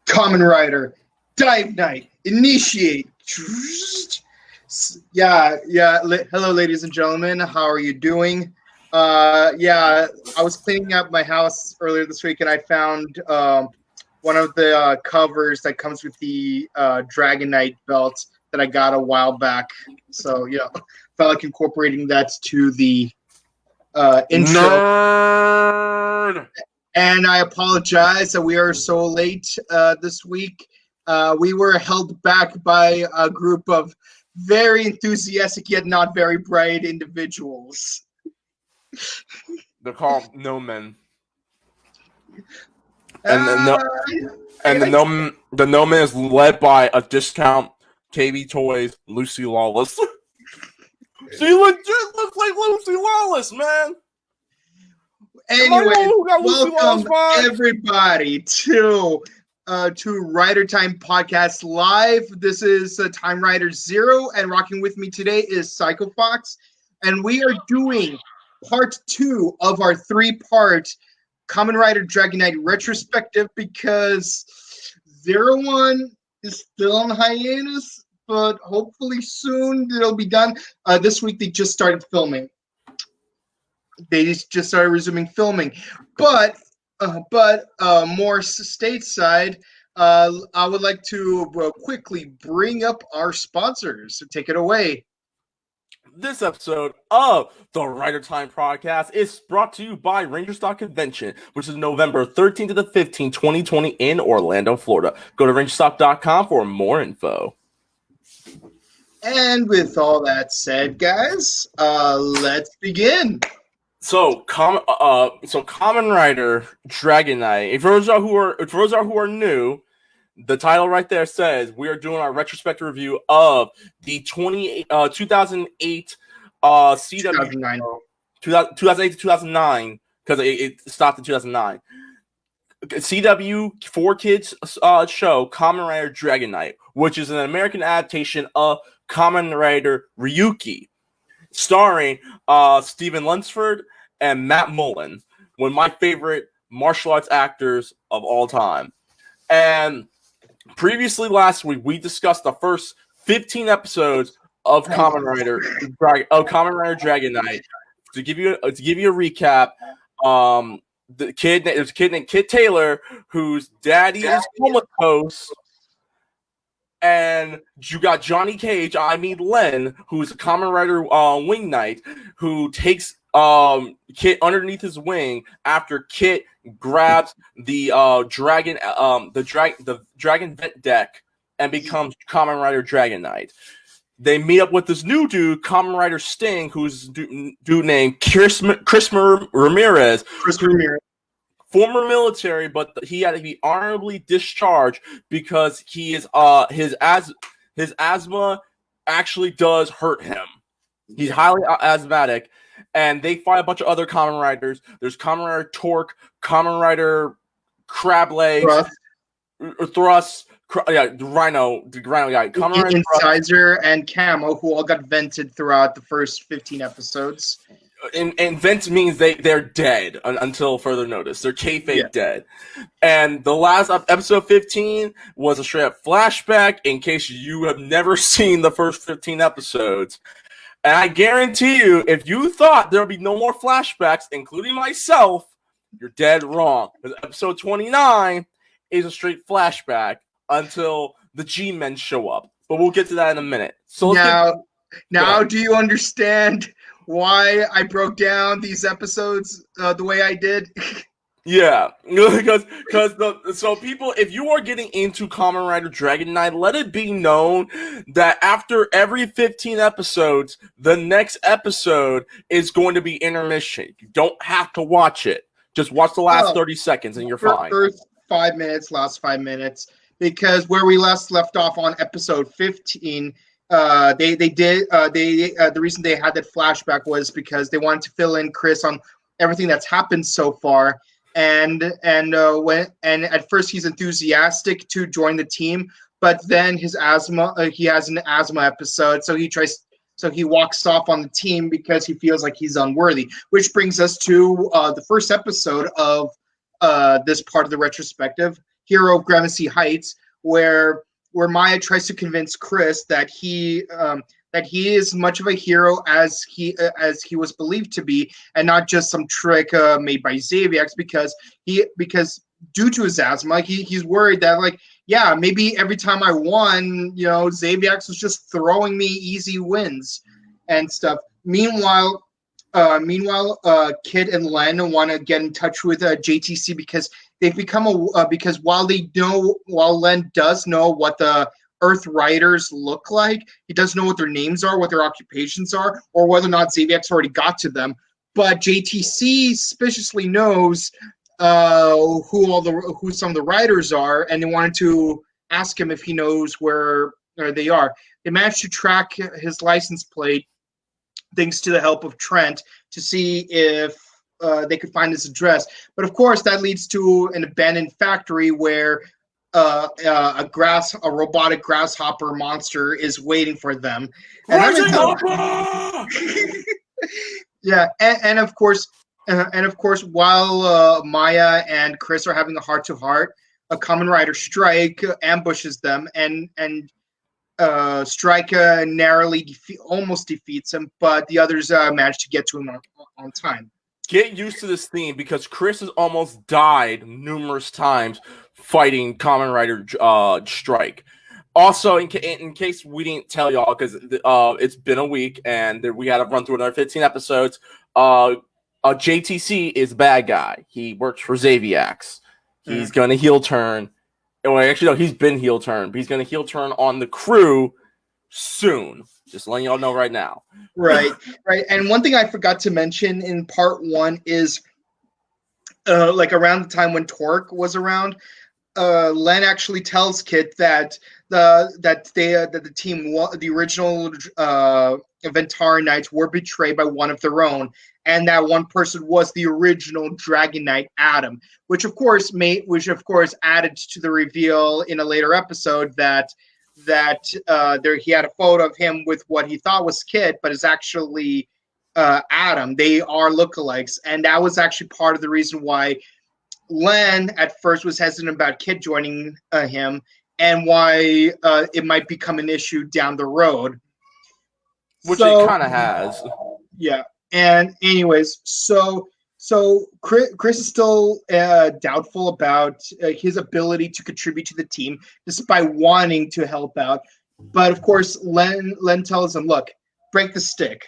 Kamen Rider, Dive Night, Initiate. Yeah. Hello, ladies and gentlemen. How are you doing? I was cleaning up my house earlier this week, and I found one of the covers that comes with the Dragon Knight belt that I got a while back. So, felt like incorporating that to the intro. Nerd! And I apologize that we are so late this week. We were held back by a group of very enthusiastic yet not very bright individuals. They're called no men. And the no man is led by a discount KB Toys Lucy Lawless. She legit looks like Lucy Lawless, man. Anyway, welcome everybody to Rider Time Podcast Live. This is TimeRider Zero, and rocking with me today is PsychoFox, and we are doing part 2 of our 3-part Kamen Rider Dragon Knight retrospective because 01 is still on hiatus, but hopefully soon it'll be done. This week they just started filming. They just started resuming filming, but more stateside, I would like to quickly bring up our sponsors. So take it away. This episode of the Rider Time Podcast is brought to you by Ranger Stock Convention, which is November 13th to the 15th, 2020 in Orlando, Florida. Go to rangerstock.com for more info. And with all that said, guys, let's begin. So, Kamen Rider Dragon Knight. For those who are new, the title right there says we are doing our retrospective review of the 2008 CW 2008 to 2009 because it stopped in 2009. CW 4Kids show Kamen Rider Dragon Knight, which is an American adaptation of Kamen Rider Ryuki, starring Stephen Lunsford and Matt Mullen, one of my favorite martial arts actors of all time. And previously last week, we discussed the first 15 episodes of Kamen Rider Dragon Knight. To give you a recap, there's a kid named Kid Taylor whose daddy is comatose. And you got Johnny Cage, Len, who's a Kamen Rider Wing Knight, who takes Kit underneath his wing after Kit grabs the dragon vent deck and becomes Kamen Rider Dragon Knight. They meet up with this new dude, Kamen Rider Sting, who's a dude named Chris Ramirez. Former military, but he had to be honorably discharged because he is his asthma actually does hurt him. He's highly asthmatic, and they fight a bunch of other Kamen Riders. There's Kamen Rider Torque, Kamen Rider Crab Legs, Thrust, the Rhino guy, Kamen Rider Incisor, and Camo, who all got vented throughout the first 15 episodes. And vent means they're dead until further notice. They're kayfabe dead. And the last episode 15 was a straight up flashback in case you have never seen the first 15 episodes. And I guarantee you, if you thought there would be no more flashbacks, including myself, you're dead wrong. Because episode 29 is a straight flashback until the G-Men show up. But we'll get to that in a minute. So now do you understand why I broke down these episodes the way I did? Yeah, because so people, if you are getting into Kamen Rider Dragon Knight, let it be known that after every 15 episodes, the next episode is going to be intermission. You don't have to watch it. Just watch the last 30 seconds and you're fine. First 5 minutes, last 5 minutes, because where we last left off on episode 15. The reason they had that flashback was because they wanted to fill in Chris on everything that's happened so far, and at first he's enthusiastic to join the team, but then his asthma, he has an asthma episode, so he walks off on the team because he feels like he's unworthy. Which brings us to the first episode of this part of the retrospective, Hero of Gramercy Heights, where Maya tries to convince Chris that he is much of a hero as he was believed to be, and not just some trick made by Xaviax, because due to his asthma, he's worried that, like, yeah, maybe every time I won, Xaviax was just throwing me easy wins and stuff. Meanwhile, Kid and Len want to get in touch with JTC because they've become because while Len does know what the Earth Riders look like, he doesn't know what their names are, what their occupations are, or whether or not Xaviax already got to them. But JTC suspiciously knows who some of the riders are, and they wanted to ask him if he knows where they are. They managed to track his license plate thanks to the help of Trent to see if they could find his address. But of course, that leads to an abandoned factory where a robotic grasshopper monster is waiting for them. Yeah, and of course, while Maya and Chris are having a heart-to-heart, a Kamen Rider Strike ambushes them, and Strike narrowly almost defeats him, but the others manage to get to him on time. Get used to this theme because Chris has almost died numerous times fighting Kamen Rider Strike. Also, in case we didn't tell y'all, because it's been a week and we had to run through another 15 episodes, JTC is a bad guy. He works for Xaviax. He's going to heel turn. Well, actually, no, he's been heel turn, but he's going to heel turn on the crew soon. Just letting y'all know right now. Right. And one thing I forgot to mention in part 1 is, like around the time when Torque was around, Len actually tells Kit that the team, the original Ventara Knights, were betrayed by one of their own, and that one person was the original Dragon Knight Adam, which of course added to the reveal in a later episode that he had a photo of him with what he thought was Kit, but is actually Adam. They are lookalikes, and that was actually part of the reason why Len at first was hesitant about Kit joining him, and why it might become an issue down the road. Which it kind of has. Yeah. And anyways, so Chris is still doubtful about his ability to contribute to the team, despite wanting to help out. But of course, Len tells him, "Look, break the stick.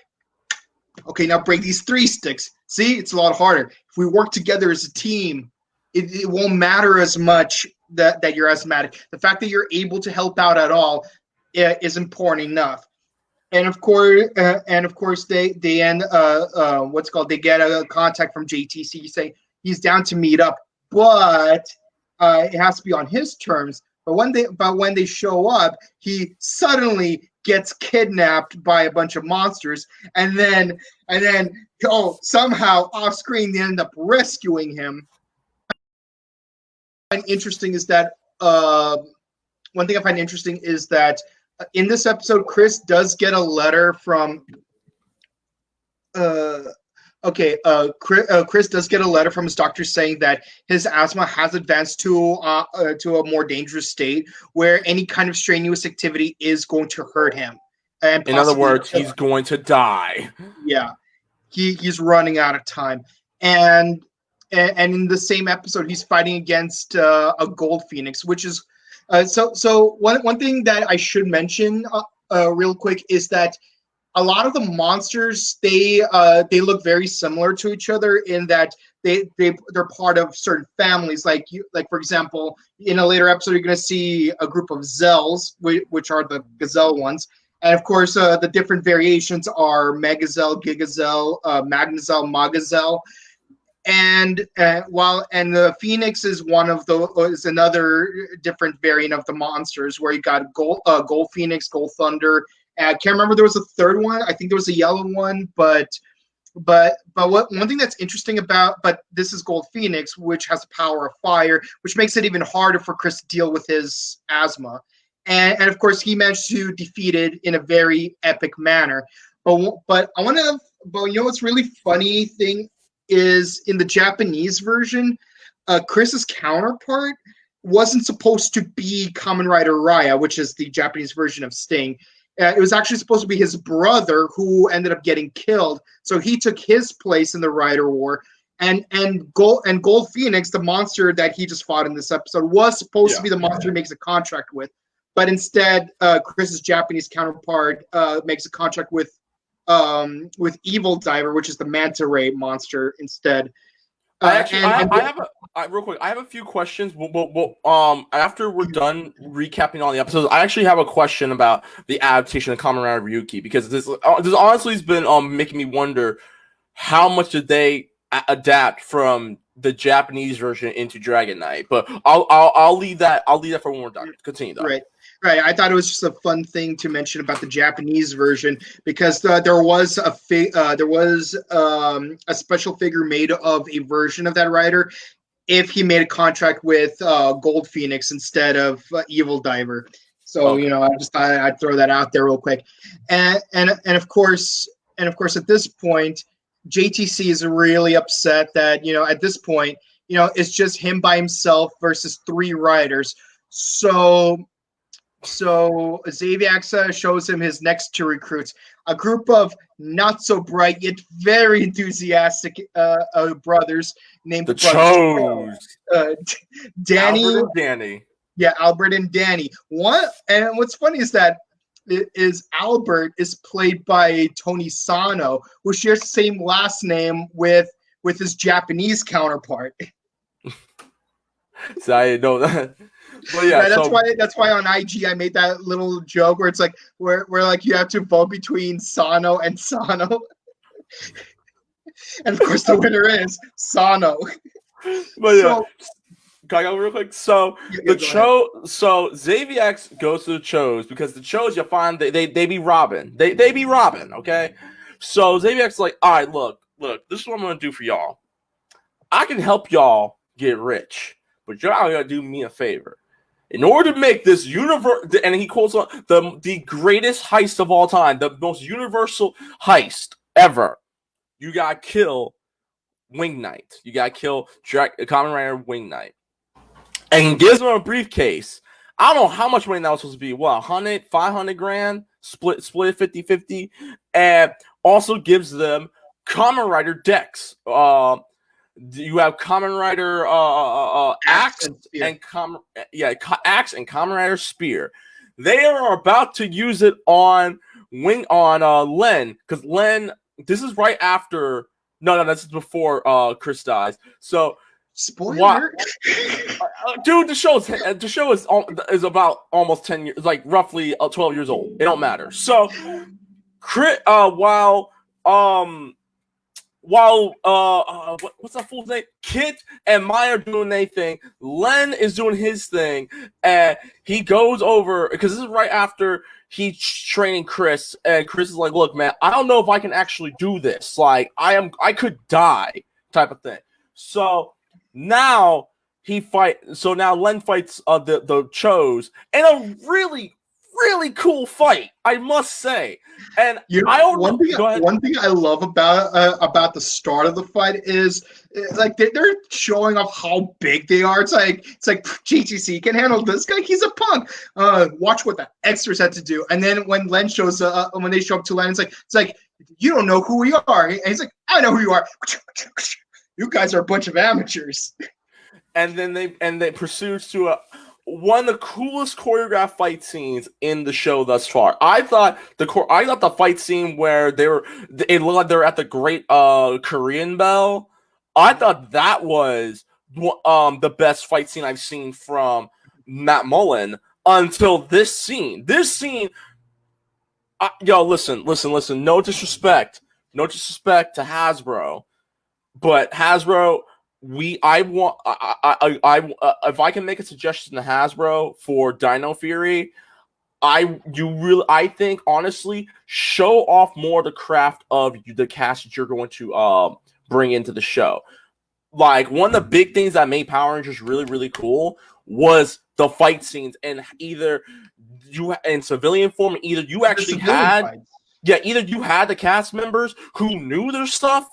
Okay, now break these 3 sticks. See, it's a lot harder. If we work together as a team, it won't matter as much that you're asthmatic. The fact that you're able to help out at all is important enough." And of course, they end they get a contact from JTC saying he's down to meet up, but it has to be on his terms. But when they show up, he suddenly gets kidnapped by a bunch of monsters, and then somehow off screen they end up rescuing him. One thing I find interesting is that in this episode, Chris does get a letter from. Chris does get a letter from his doctor saying that his asthma has advanced to a more dangerous state where any kind of strenuous activity is going to hurt him. And in other words, he's going to die. Yeah, he's running out of time, and in the same episode, he's fighting against a Gold Phoenix, which is. So one thing that I should mention real quick is that a lot of the monsters they look very similar to each other in that they're part of certain families. Like for example, in a later episode, you're going to see a group of Zells, which are the gazelle ones, and of course the different variations are Megazell, Gigazell, Magnazell, Magazell. And the Phoenix is is another different variant of the monsters where you got Gold Phoenix, Gold Thunder. I can't remember, there was a third one. I think there was a yellow one, but one thing that's interesting but this is Gold Phoenix, which has the power of fire, which makes it even harder for Chris to deal with his asthma. And of course he managed to defeat it in a very epic manner. But what's really funny thing is in the Japanese version, Chris's counterpart wasn't supposed to be Kamen Rider Raya, which is the Japanese version of Sting. It was actually supposed to be his brother who ended up getting killed. So he took his place in the Rider War. And Gold Phoenix, the monster that he just fought in this episode, was supposed to be the monster he makes a contract with. But instead, Chris's Japanese counterpart makes a contract with Evil Diver, which is the manta ray monster instead. Real quick, I have a few questions. After we're done recapping all the episodes, I actually have a question about the adaptation of Kamen Rider Ryuki, because this honestly has been making me wonder how much did they adapt from the Japanese version into Dragon Knight. But I'll leave that for when we're done. Continue though. Right. I thought it was just a fun thing to mention about the Japanese version, because there was a special figure made of a version of that rider if he made a contract with Gold Phoenix instead of Evil Diver. So okay. I just thought I'd throw that out there real quick, and of course at this point, JTC is really upset that at this point it's just him by himself versus 3 riders. So Xaviax shows him his next 2 recruits, a group of not so bright yet very enthusiastic brothers named the Chose. Danny, Albert and Danny. Yeah, Albert and Danny. What's funny is that Albert is played by Tony Sano, who shares the same last name with his Japanese counterpart. So I know that. Well, yeah, that's why on IG I made that little joke where it's like where like you have to vote between Sano and Sano, and of course the winner is Sano. But yeah, can I go real quick? So Xaviax goes to the Chose, because the Chose, you find they be robbing. They be robbing. Okay, so Xaviax is like, all right, look, this is what I'm gonna do for y'all. I can help y'all get rich, but y'all gotta do me a favor. In order to make this universe, and he quotes on the greatest heist of all time, the most universal heist ever, you gotta kill Wing Knight. You gotta kill Kamen Rider Wing Knight. And he gives him a briefcase. I don't know how much money that was supposed to be. What, 100, 500 grand? Split 50-50. And also gives them Kamen Rider decks. You have Kamen Rider Axe and Axe and Kamen Rider Spear. They are about to use it on Len, because Len. This is right after. No, this is before Chris dies. So spoiler, dude. The show is about almost 10 years, like roughly 12 years old. It don't matter. So, While what's that fool's name? Kit and Maya are doing their thing. Len is doing his thing, and he goes over, because this is right after he's training Chris, and Chris is like, "Look, man, I don't know if I can actually do this. Like, I could die," type of thing. So now now Len fights the Chose in a really cool fight, I must say. And one thing I love about the start of the fight is like they're showing off how big they are. It's like GTC can handle this guy. He's a punk. Watch what the extras had to do. And then when Len shows when they show up to Len, it's like you don't know who we are. And he's like, I know who you are. You guys are a bunch of amateurs. And then they pursues to one of the coolest choreographed fight scenes in the show thus far. I thought the fight scene where it looked like they were at the Great Korean Bell. I thought that was the best fight scene I've seen from Matt Mullen until this scene. This scene, listen. No disrespect to Hasbro, but Hasbro. If I can make a suggestion to Hasbro for Dino Fury, I think honestly, show off more the craft of the cast that you're going to bring into the show. Like, one of the big things that made Power Rangers really, really cool was the fight scenes, and either you in civilian form, either you actually had the cast members who knew their stuff,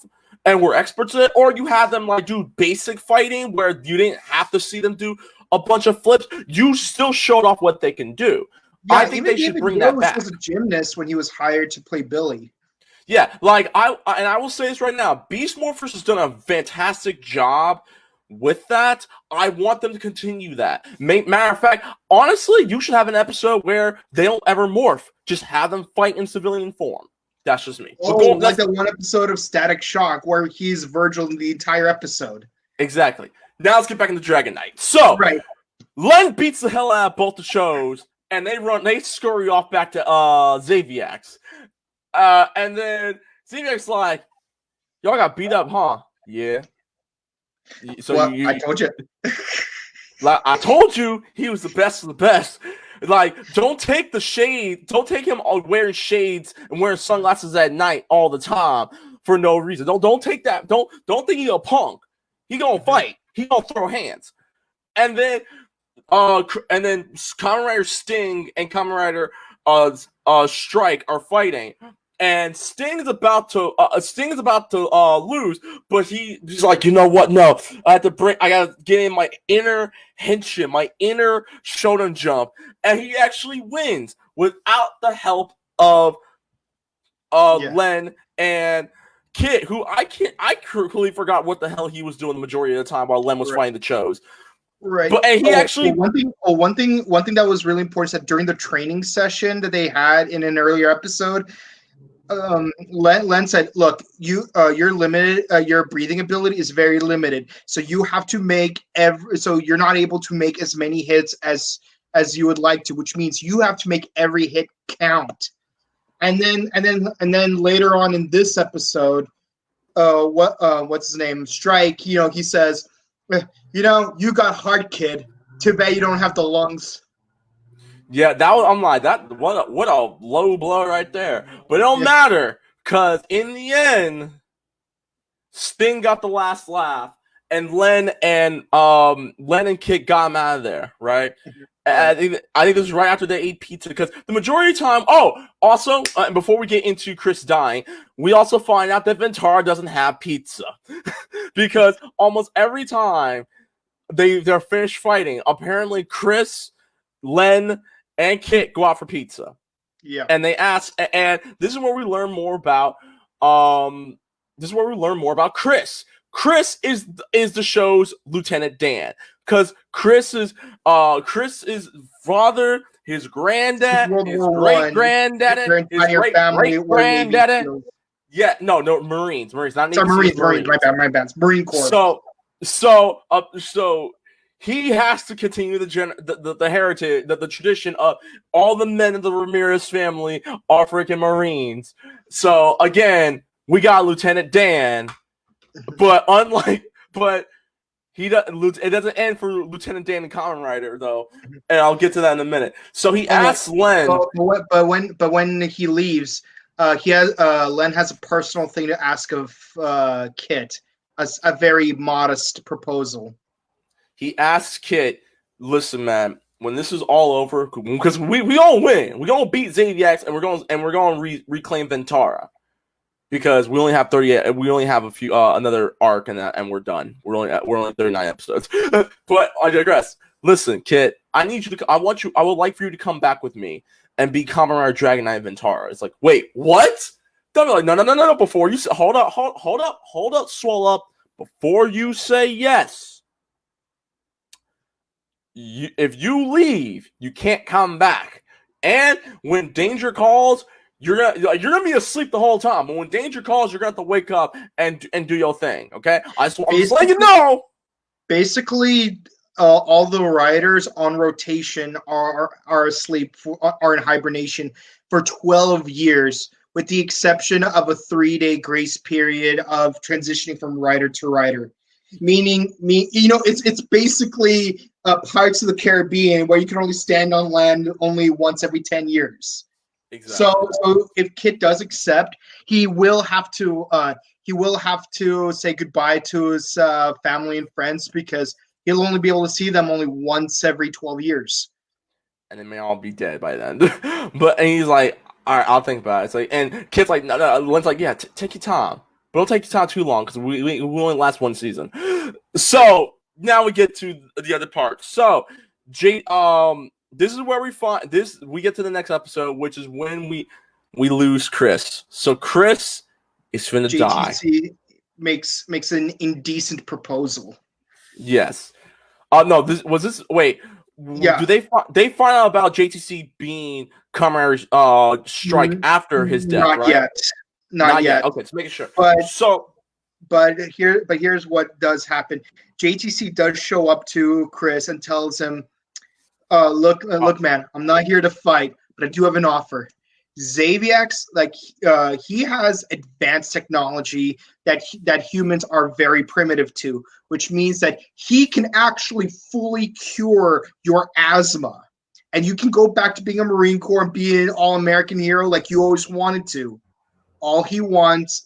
and were experts in it, or you have them like do basic fighting where you didn't have to see them do a bunch of flips. You still showed off what they can do. Yeah, I think they should bring that back. Was a gymnast when he was hired to play Billy. Yeah, like I will say this right now, Beast Morphers has done a fantastic job with that. I want them to continue that. Matter of fact, honestly, you should have an episode where they don't ever morph. Just have them fight in civilian form. That's just me. Oh, like the one episode of Static Shock where he's Virgil in the entire episode. Exactly. Now let's get back into Dragon Knight. So, Len beats the hell out of both the shows, and they scurry off back to Xaviax. And then Xaviax's like, y'all got beat up, huh? Yeah. So I told you. Like I told you, he was the best of the best. Like, don't take the shade. Don't take him wearing shades and wearing sunglasses at night all the time for no reason. Don't take that. Don't think he's a punk. He gonna fight. He gonna throw hands. And then Kamen Rider Sting and Kamen Rider Strike are fighting. And Sting is about to lose, but he's like, you know what? No, I gotta get in my inner henshin, my inner shonen jump, and he actually wins without the help of Len and Kit, who I completely forgot what the hell he was doing the majority of the time while Len was fighting the Chos. Right. But and he actually one thing that was really important is that during the training session that they had in an earlier episode. Len said, "Look, you're limited. Your breathing ability is very limited. So you have to make So you're not able to make as many hits as you would like to, which means you have to make every hit count." And then later on in this episode, what's his name? Strike. He says, "You got heart, kid. Too bad you don't have the lungs." Yeah, I'm like that. What a low blow right there. But it don't matter, cause in the end, Sting got the last laugh, and Len and Kit got him out of there, right? And I think this was right after they ate pizza, because the majority of the time. Oh, also, before we get into Chris dying, we also find out that Ventara doesn't have pizza, because almost every time they're finished fighting, apparently Chris, Len, and Kit go out for pizza. Yeah. And they ask, and this is where we learn more about Chris. Chris is the show's Lieutenant Dan. Because Chris is father, his granddad, his great-granddad, his great-great-granddad. Yeah, no, Marines, not Navy. Marines. My bad. Marine Corps. So he has to continue the heritage, the tradition of all the men of the Ramirez family are freaking Marines. So again, we got Lieutenant Dan, but it doesn't end for Lieutenant Dan and Kamen Rider though, and I'll get to that in a minute. So he asks Len, but when he leaves, Len has a personal thing to ask of Kit, a very modest proposal. He asks Kit, listen, man, when this is all over, because we gonna win, we gonna beat Xaviax, and we're gonna reclaim Ventara, because we only have 38. We only have a few another arc, and we're done. We're only 39 episodes. But I digress. Listen, Kit, I would like for you to come back with me and be Kamen Rider Dragon Knight Ventara. It's like, wait, what? They'll be like, no. Before you say, hold up, swell up. Before you say yes. If you leave, you can't come back. And when danger calls, you're gonna be asleep the whole time. But when danger calls, you're gonna have to wake up and do your thing. Okay, I'm just letting you know. Basically, all the riders on rotation are asleep, are in hibernation for 12 years, with the exception of a 3-day grace period of transitioning from rider to rider. Meaning, it's basically Pirates of the Caribbean, where you can only stand on land only once every 10 years. Exactly. So if Kit does accept, he will have to say goodbye to his family and friends, because he'll only be able to see them only once every 12 years. And they may all be dead by then. And he's like, all right, I'll think about it. It's like, and Kit's like, no. Len's like, yeah, take your time. but it'll take time too long because we only last one season. So now we get to the other part. So this is where we find this. We get to the next episode, which is when we lose Chris. So Chris is finna die. JTC makes an indecent proposal. Yes. No. Wait. Yeah. Do they find out about JTC being Kamen Rider strike after his death? Not right? yet. Not yet. Okay, just making sure. But here's what does happen. JTC does show up to Chris and tells him, look, man, I'm not here to fight, but I do have an offer. Xaviax, he has advanced technology that humans are very primitive to, which means that he can actually fully cure your asthma, and you can go back to being a Marine Corps and be an all-American hero like you always wanted to. All he wants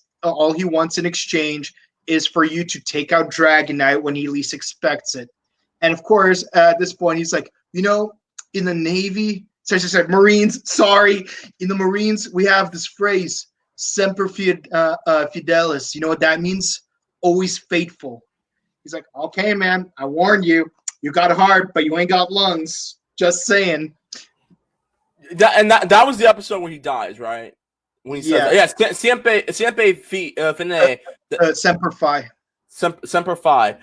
in exchange is for you to take out Dragon Knight when he least expects it. And of course, at this point, he's like, in the Navy. Marines, sorry. In the Marines, we have this phrase, semper fidelis. You know what that means? Always faithful. He's like, okay, man, I warned you. You got a heart, but you ain't got lungs. Just saying. That was the episode where he dies, right? When he says, siempre fine. Semper fi. Semper fi.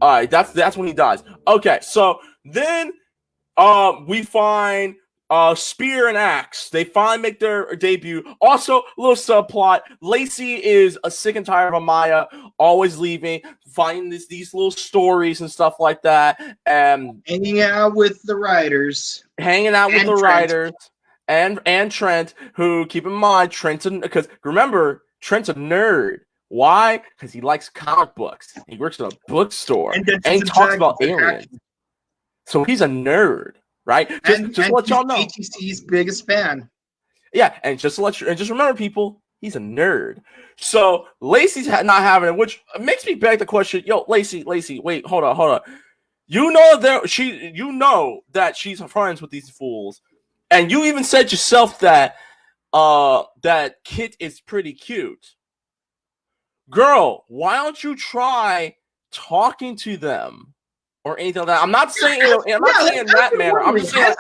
All right, that's when he dies. Okay, so then we find Spear and Axe. They finally make their debut. Also, a little subplot. Lacey is sick and tired of Amaya always leaving, finding these little stories and stuff like that. Hanging out with the writers. And Trent, who, keep in mind, because remember, Trent's a nerd. Why? Because he likes comic books. He works in a bookstore. And he talks about aliens. So he's a nerd. Right, just to let y'all know, ATC's biggest fan. Yeah, and just remember, people, he's a nerd. So Lacey's not having it, which makes me beg the question: Yo, Lacey, wait, hold on. You know that she's friends with these fools, and you even said yourself that Kit is pretty cute. Girl, why don't you try talking to them? Or anything like that. I'm not saying in that manner. I'm just saying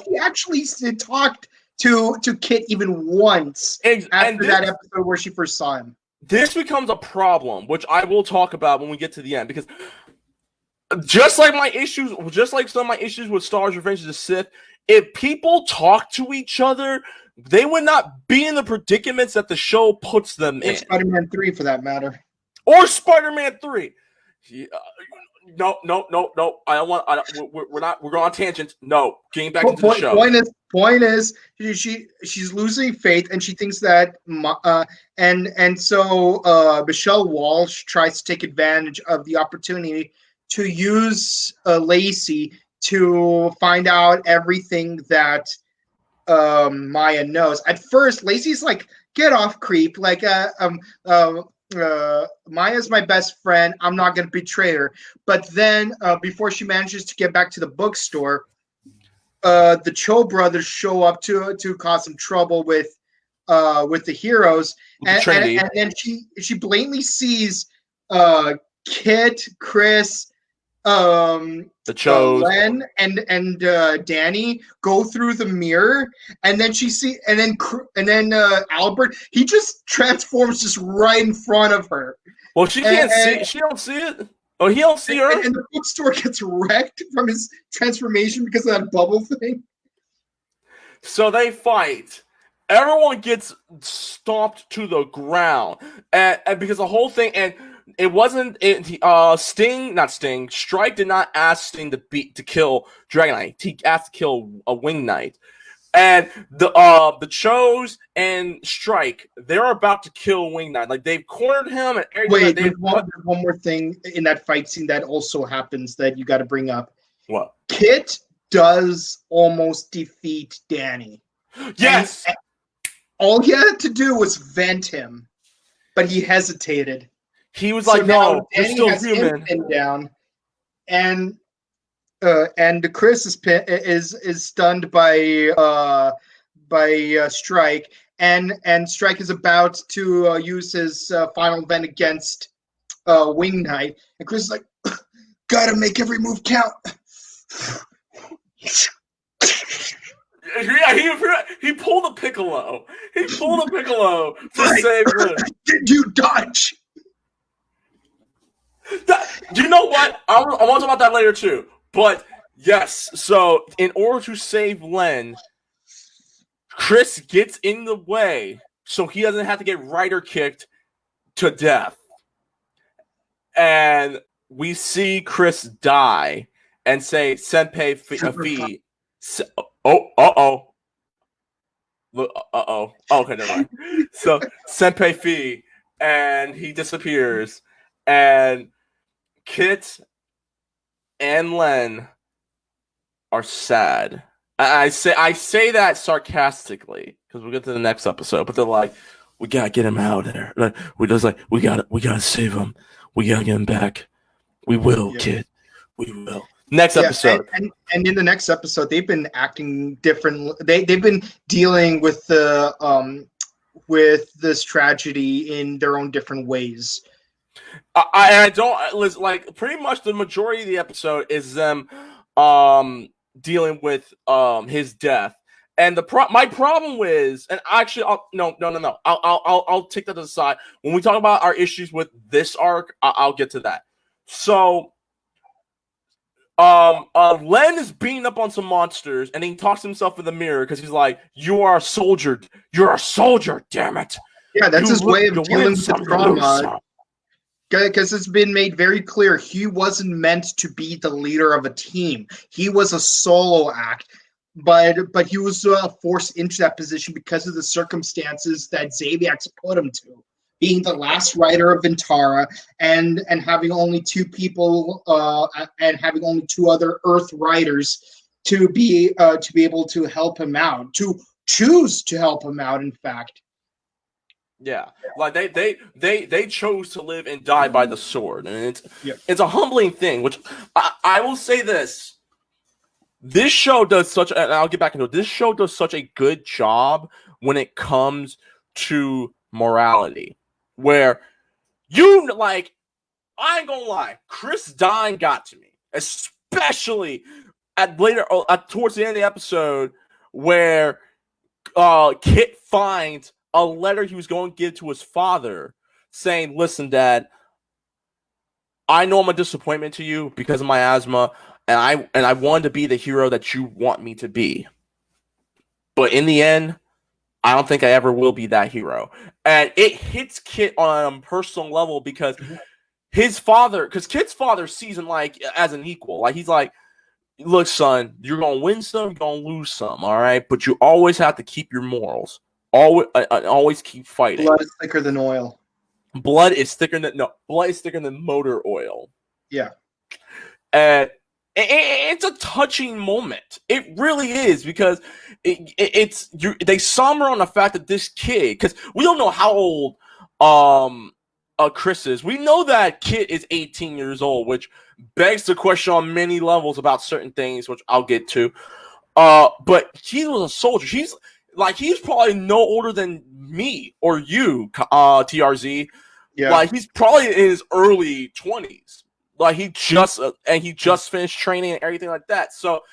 she actually talked to Kit even once after that episode where she first saw him. This becomes a problem, which I will talk about when we get to the end, because just like some of my issues with Star Wars Revenge of the Sith, if people talk to each other, they would not be in the predicaments that the show puts them in. Spider-Man 3, for that matter. Or Spider-Man 3. No. I don't want. We're not. We're going on tangent. No, getting back into the show. Point is, she's losing faith, and she thinks that so Michelle Walsh tries to take advantage of the opportunity to use Lacey to find out everything that Maya knows. At first, Lacey's like, "Get off, creep!" Maya's my best friend. I'm not going to betray her. But then, before she manages to get back to the bookstore, the Cho brothers show up to cause some trouble with the heroes, and then she blatantly sees Kit, Chris, the Chos, Len, and Danny go through the mirror, and then Albert, he just transforms just right in front of her. Well, she can't see. She don't see it. Oh, he don't see her. And the bookstore gets wrecked from his transformation because of that bubble thing. So they fight. Everyone gets stomped to the ground, and because the whole thing, and it wasn't Strike did not ask Sting to kill Dragon Knight. He asked to kill a Wing Knight. And the Chos and Strike, they're about to kill Wing Knight. Like, they've cornered him and everything. Wait, there's one more thing in that fight scene that also happens that you got to bring up. What? Kit does almost defeat Danny. Yes. And all he had to do was vent him, but he hesitated. He was like, "No, Danny still has human." Him pinned down, and Chris is stunned by Strike, and Strike is about to use his final event against Wing Knight, and Chris is like, "Gotta make every move count." Yeah, he pulled a Piccolo. He pulled a Piccolo to save Lynn. Did you dodge? You know what? I want to talk about that later too. But yes, so in order to save Len, Chris gets in the way so he doesn't have to get Rider kicked to death. And we see Chris die and say, Senpai Fee. Uh-oh. Okay, never mind. So, Senpai Fee, and he disappears. And Kit and Len are sad. I say that sarcastically because we'll get to the next episode, but they're like, we gotta get him out of there. Like, we gotta save him. We gotta get him back. We will, Kid. We will. Next episode. And in the next episode, they've been acting different. They've been dealing with the with this tragedy in their own different ways. I don't like pretty much the majority of the episode is them dealing with his death. And my problem is, and actually, no. I'll take that aside. When we talk about our issues with this arc, I'll get to that. So, Len is beating up on some monsters, and he talks to himself in the mirror because he's like, "You are a soldier. You're a soldier. Damn it." Yeah, that's his way of dealing with the trauma. Because it's been made very clear he wasn't meant to be the leader of a team. He was a solo act. But he was forced into that position because of the circumstances that Xaviax put him to, being the last rider of Vintara and having only two people and having only two other Earth riders to be able to help him out, to choose to help him out. In fact, yeah, like they chose to live and die by the sword, and it's a humbling thing. Which I will say this. This show does such, and I'll get back into it. This show does such a good job when it comes to morality, where I ain't gonna lie, Chris dying got to me, especially towards the end of the episode where Kit finds a letter he was going to give to his father saying, "Listen, Dad, I know I'm a disappointment to you because of my asthma. And I wanted to be the hero that you want me to be. But in the end, I don't think I ever will be that hero." And it hits Kit on a personal level because Kit's father sees him like as an equal. Like he's like, "Look, son, you're gonna win some, you're gonna lose some, all right? But you always have to keep your morals. Always keep fighting. Blood is thicker than oil. Blood is thicker than motor oil." Yeah. And it's a touching moment. It really is because they summer on the fact that this kid, because we don't know how old Chris is. We know that Kit is 18 years old, which begs the question on many levels about certain things, which I'll get to. But he was a soldier. He's probably no older than me or you, TRZ. Yeah. Like he's probably in his early 20s. Like he just finished training and everything like that. So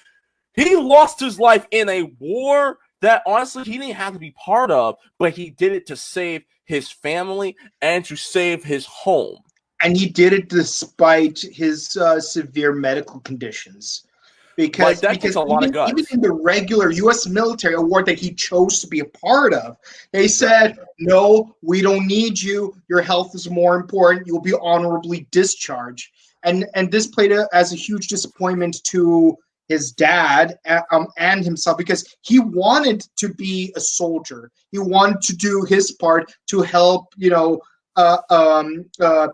he lost his life in a war that honestly he didn't have to be part of, but he did it to save his family and to save his home. And he did it despite his severe medical conditions. Because takes a lot of guts. Even in the regular U.S. military award that he chose to be a part of, they said, "No, we don't need you. Your health is more important. You'll be honorably discharged." And this played as a huge disappointment to his dad and himself because he wanted to be a soldier. He wanted to do his part to help,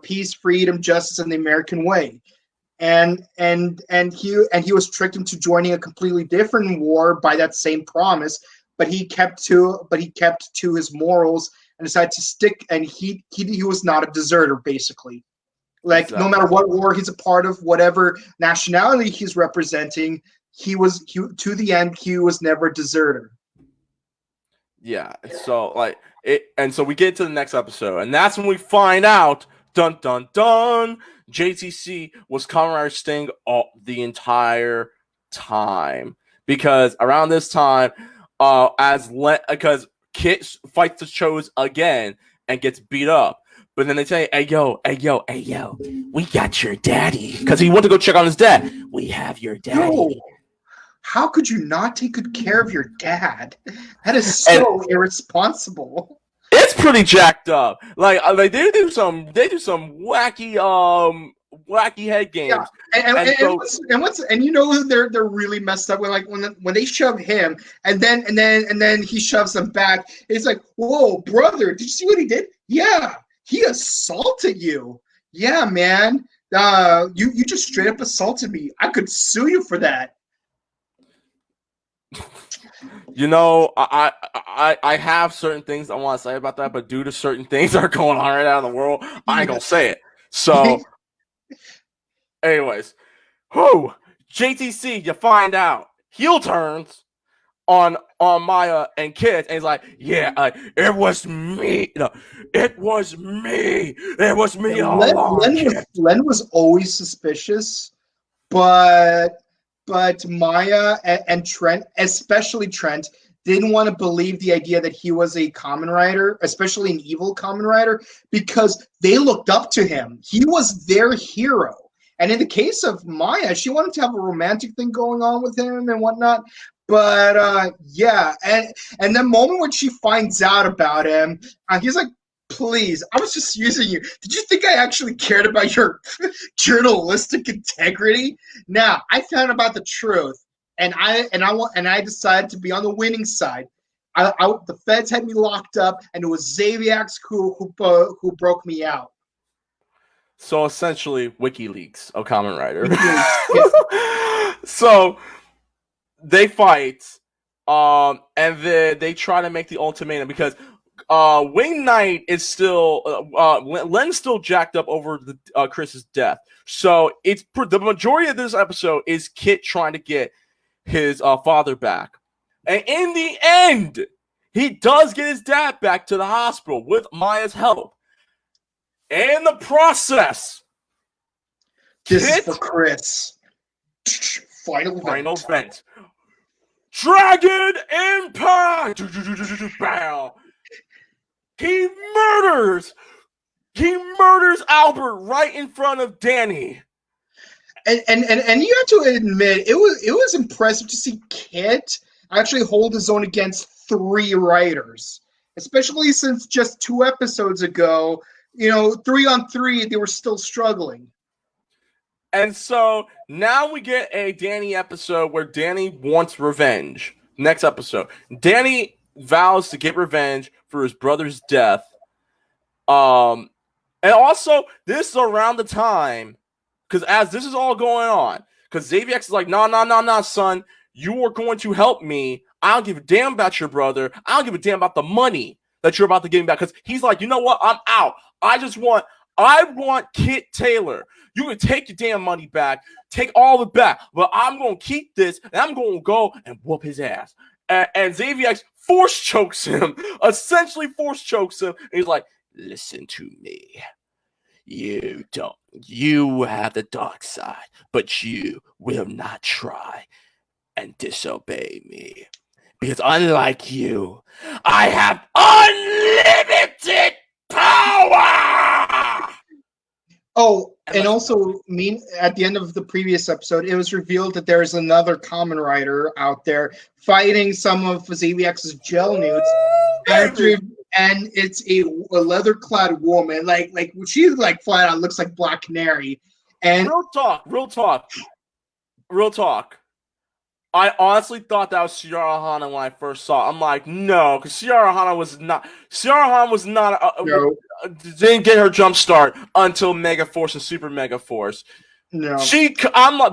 peace, freedom, justice, and the American way. And he was tricked into joining a completely different war by that same promise, but he kept to his morals and decided to stick. And he was not a deserter, basically. Like exactly. No matter what war he's a part of, whatever nationality he's representing, he to the end he was never a deserter. Yeah, so like it, and so we get to the next episode, and that's when we find out, dun dun dun, JTC was Kamen Rider Sting all the entire time, because around this time, because Kit fights the Chose again and gets beat up, but then they say, hey yo, we got your daddy, because he went to go check on his dad. We have your daddy. No. How could you not take good care of your dad? That is so irresponsible. It's pretty jacked up. Like they do some wacky head games. And you know they're really messed up when they shove him and then he shoves them back. It's like, whoa, brother, did you see what he did? Yeah, he assaulted you. Yeah, man. You just straight up assaulted me. I could sue you for that. You know, I have certain things I want to say about that, but due to certain things that are going on right now in the world, I ain't gonna say it. So, anyways, JTC, you find out heel turns on Maya and Kit, and he's like, yeah, it was me. No, it was me. It was me all along. Len was always suspicious, but Maya and Trent, especially Trent, didn't want to believe the idea that he was a Kamen Rider, especially an evil Kamen Rider, because they looked up to him. He was their hero. And in the case of Maya, she wanted to have a romantic thing going on with him and whatnot. But yeah, and the moment when she finds out about him, he's like, please, I was just using you. Did you think I actually cared about your journalistic integrity? Now, I found about the truth, and I decided to be on the winning side. The feds had me locked up, and it was Xaviax who broke me out. So essentially, WikiLeaks of Kamen Rider. So they fight, and then they try to make the ultimatum because Wing Knight is still Len's still jacked up over the Chris's death. So it's the majority of this episode is Kit trying to get his father back, and in the end, he does get his dad back to the hospital with Maya's help. In the process, this is for Chris. Final event. Dragon Impact! Bow. He murders Albert right in front of Danny. And you have to admit, it was impressive to see Kit actually hold his own against 3 writers, especially since just 2 episodes ago, 3-on-3, they were still struggling. And so now we get a Danny episode where Danny wants revenge. Next episode, Danny vows to get revenge for his brother's death. And also, this is around the time, because as this is all going on, because Xaviax is like, nah, son, you are going to help me. I don't give a damn about your brother. I don't give a damn about the money that you're about to give me back. Because he's like, you know what? I'm out. I want Kit Taylor. You can take your damn money back, take all of it back, but I'm going to keep this, and I'm going to go and whoop his ass. And Xaviax essentially force chokes him, and he's like, listen to me. You have the dark side, but you will not try and disobey me. Because unlike you, I have unlimited power! Oh, and also, at the end of the previous episode, it was revealed that there is another Kamen Rider out there fighting some of Xaviax's gel newts. And it's a leather-clad woman. Like she flat out looks like Black Canary. And real talk. I honestly thought that was Shiara Hana when I first saw it. I'm like, no, because Shiara Hana was not didn't get her jump start until Mega Force and Super Mega Force. No,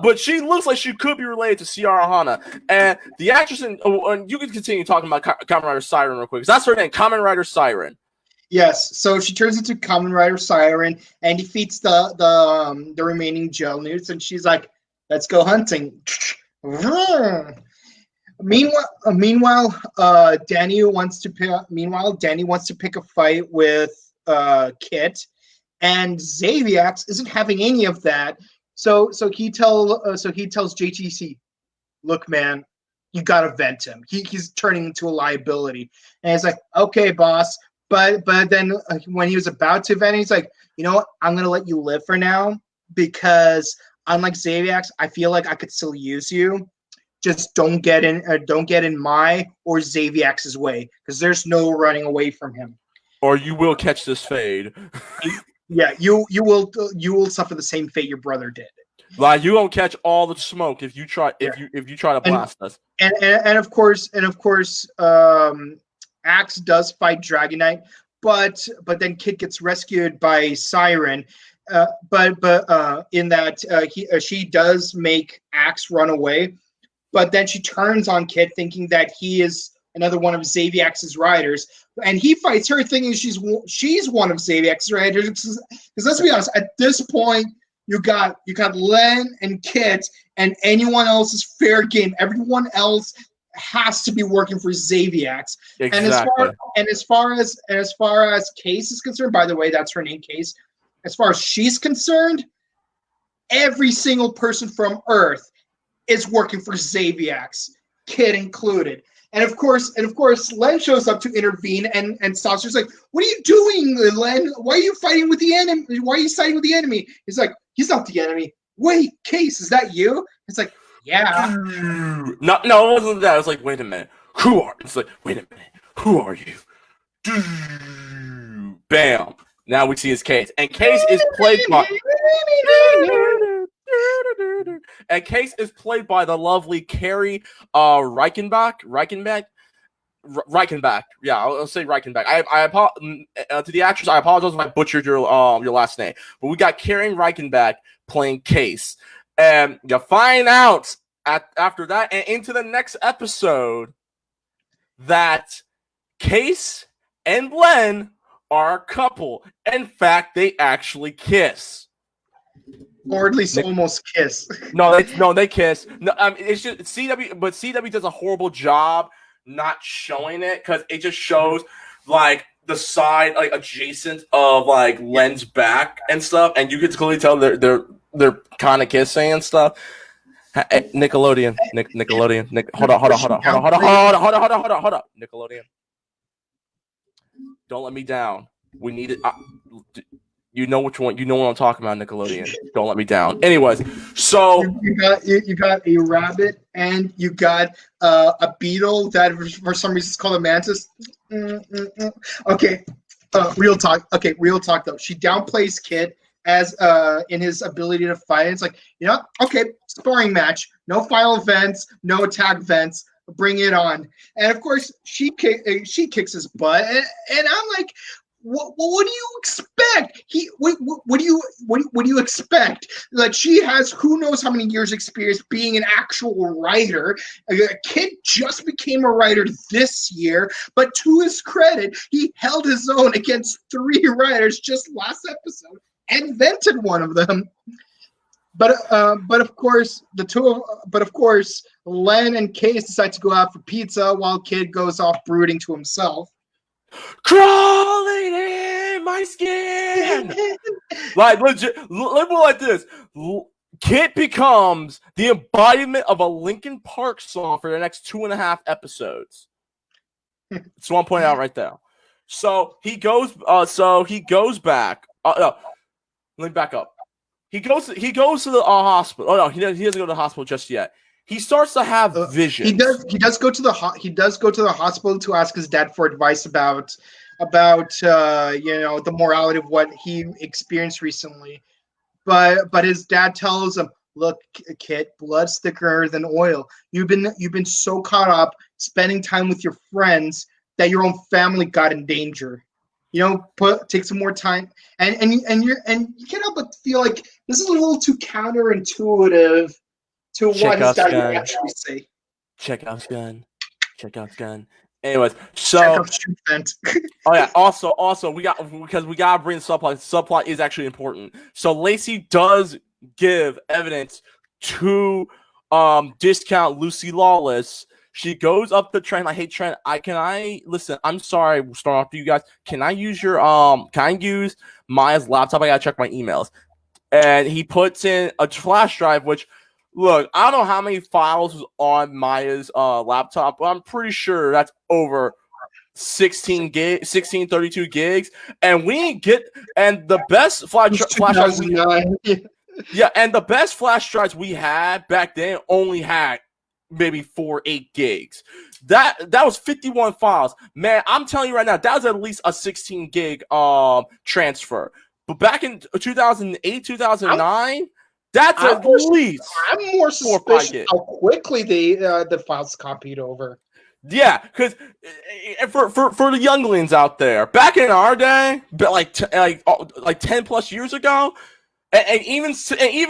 but she looks like she could be related to Shiara Hana. And the actress, and you can continue talking about Kamen Rider Siren real quick, because that's her name, Kamen Rider Siren. Yes, so she turns into Kamen Rider Siren and defeats the remaining gel newts, and she's like, "Let's go hunting." Danny wants to pick a fight with Kit, and Xaviax isn't having any of that. So he tells JTC, look, man, you gotta vent him. He's turning into a liability. And he's like, okay, boss. But then when he was about to vent, he's like, you know what? I'm gonna let you live for now because unlike Xaviax, I feel like I could still use you. Just don't get in my or Xaviax's way because there's no running away from him. Or you will catch this fade. Yeah, you will suffer the same fate your brother did. Like you won't catch all the smoke if you try to blast us. And of course, Axe does fight Dragonite, but then Kit gets rescued by Siren. She does make Axe run away, but then she turns on Kit thinking that he is another one of Xaviax's riders, and he fights her thinking she's one of Xaviax's riders. Because let's be honest, at this point, you got Len and Kit, and anyone else is fair game. Everyone else has to be working for Xaviax. Exactly. And as far as Case is concerned, by the way, that's her name, Case. As far as she's concerned, every single person from Earth is working for Xaviax, Kid included. And of course, Len shows up to intervene and stops her. He's like, "What are you doing, Len? Why are you fighting with the enemy? Why are you siding with the enemy?" He's like, "He's not the enemy. Wait, Case, is that you?" It's like, "Yeah." No, it wasn't that. I was like, "Wait a minute, who are?" It's like, "Wait a minute, who are you?" Bam. Now we see his Case, and Case is played by. And Case is played by the lovely Carrie Reichenbach. Yeah, I'll say Reichenbach. To the actress, I apologize if I butchered your last name. But we got Carrie Reichenbach playing Case. And you find out after that and into the next episode that Case and Len are a couple. In fact, they actually kiss. Or at least almost kiss. No, they kiss. No, it's just CW, but CW does a horrible job not showing it because it just shows like the side, like adjacent of like Len's back and stuff, and you can clearly tell they're kind of kissing and stuff. Hey, Nickelodeon, hold on, Nickelodeon. Don't let me down. We need it. You know which one. You know what I'm talking about, Nickelodeon. Don't let me down. Anyways, so you got a rabbit and you got a beetle that for some reason is called a mantis. Okay, real talk. Okay, real talk though. She downplays Kid as in his ability to fight. It's like, you know, okay, sparring match, no final events, no attack events. Bring it on. And of course, she kicks his butt, and I'm like, what do you expect? What do you expect? Like, she has who knows how many years experience being an actual writer. A Kid just became a writer this year, but to his credit, he held his own against 3 writers just last episode and invented one of them. But of course, Len and Case decide to go out for pizza while Kid goes off brooding to himself. Crawling in my skin. Like legit, look like this. Kid becomes the embodiment of a Linkin Park song for the next 2.5 episodes. That's what I'm pointing out right there. So he goes back. No, let me back up. He goes to the hospital. Oh no, he doesn't go to the hospital just yet. He starts to have visions. He does go to the hospital to ask his dad for advice about the morality of what he experienced recently. But his dad tells him, "Look, kid, blood's thicker than oil. You've been so caught up spending time with your friends that your own family got in danger. Take some more time." And you can't help but feel like this is a little too counterintuitive to what his dad would actually say. Check out gun. Anyways, so oh yeah. Also, we gotta bring the subplot. Subplot is actually important. So Lacey does give evidence to discount Lucy Lawless. She goes up to Trent, like, hey Trent, listen, I'm sorry, starting off to you guys. Can I use Maya's laptop? I gotta check my emails. And he puts in a flash drive, which, look, I don't know how many files was on Maya's laptop, but I'm pretty sure that's over 32 gigs. And the best flash drives and the best flash drives we had back then only had maybe 8 gigs. That was 51 files. Man, I'm telling you right now, that was at least a 16 gig transfer. But back in 2008, 2009, that's at least. I'm more suspicious how quickly the files copied over. Yeah, because for the younglings out there, back in our day, but like 10 plus years ago, and even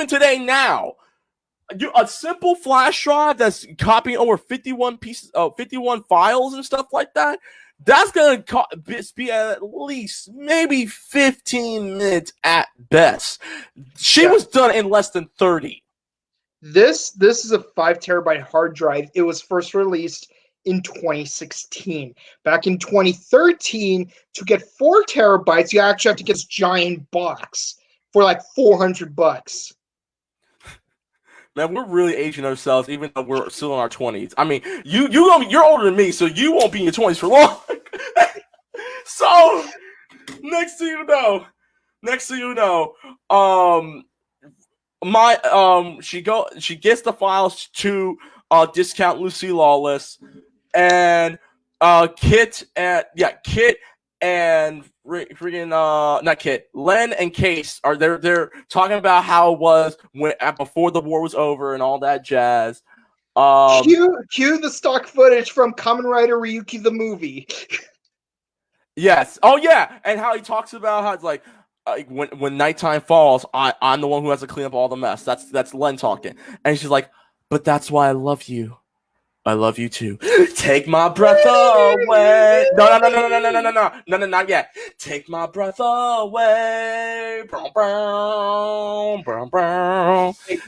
today now, a simple flash drive that's copying over 51 files and stuff like that. That's going to be at least maybe 15 minutes at best. She was done in less than 30. This is a 5 terabyte hard drive. It was first released in 2016. Back in 2013, to get 4 terabytes, you actually have to get this giant box for like $400. Man, we're really aging ourselves, even though we're still in our 20s. I mean, you're older than me, so you won't be in your 20s for long. So, next thing you know, she gets the files to Discount Lucy Lawless, and Kit and not Kit, Len and Case are they're talking about how it was before the war was over and all that jazz. Cue the stock footage from Kamen Rider Ryuki the movie. Yes. Oh yeah, and how he talks about how it's like when nighttime falls, I'm the one who has to clean up all the mess. That's Len talking, and she's like, "But that's why I love you. I love you too. Take my breath away. No, not yet. Take my breath away. Hey,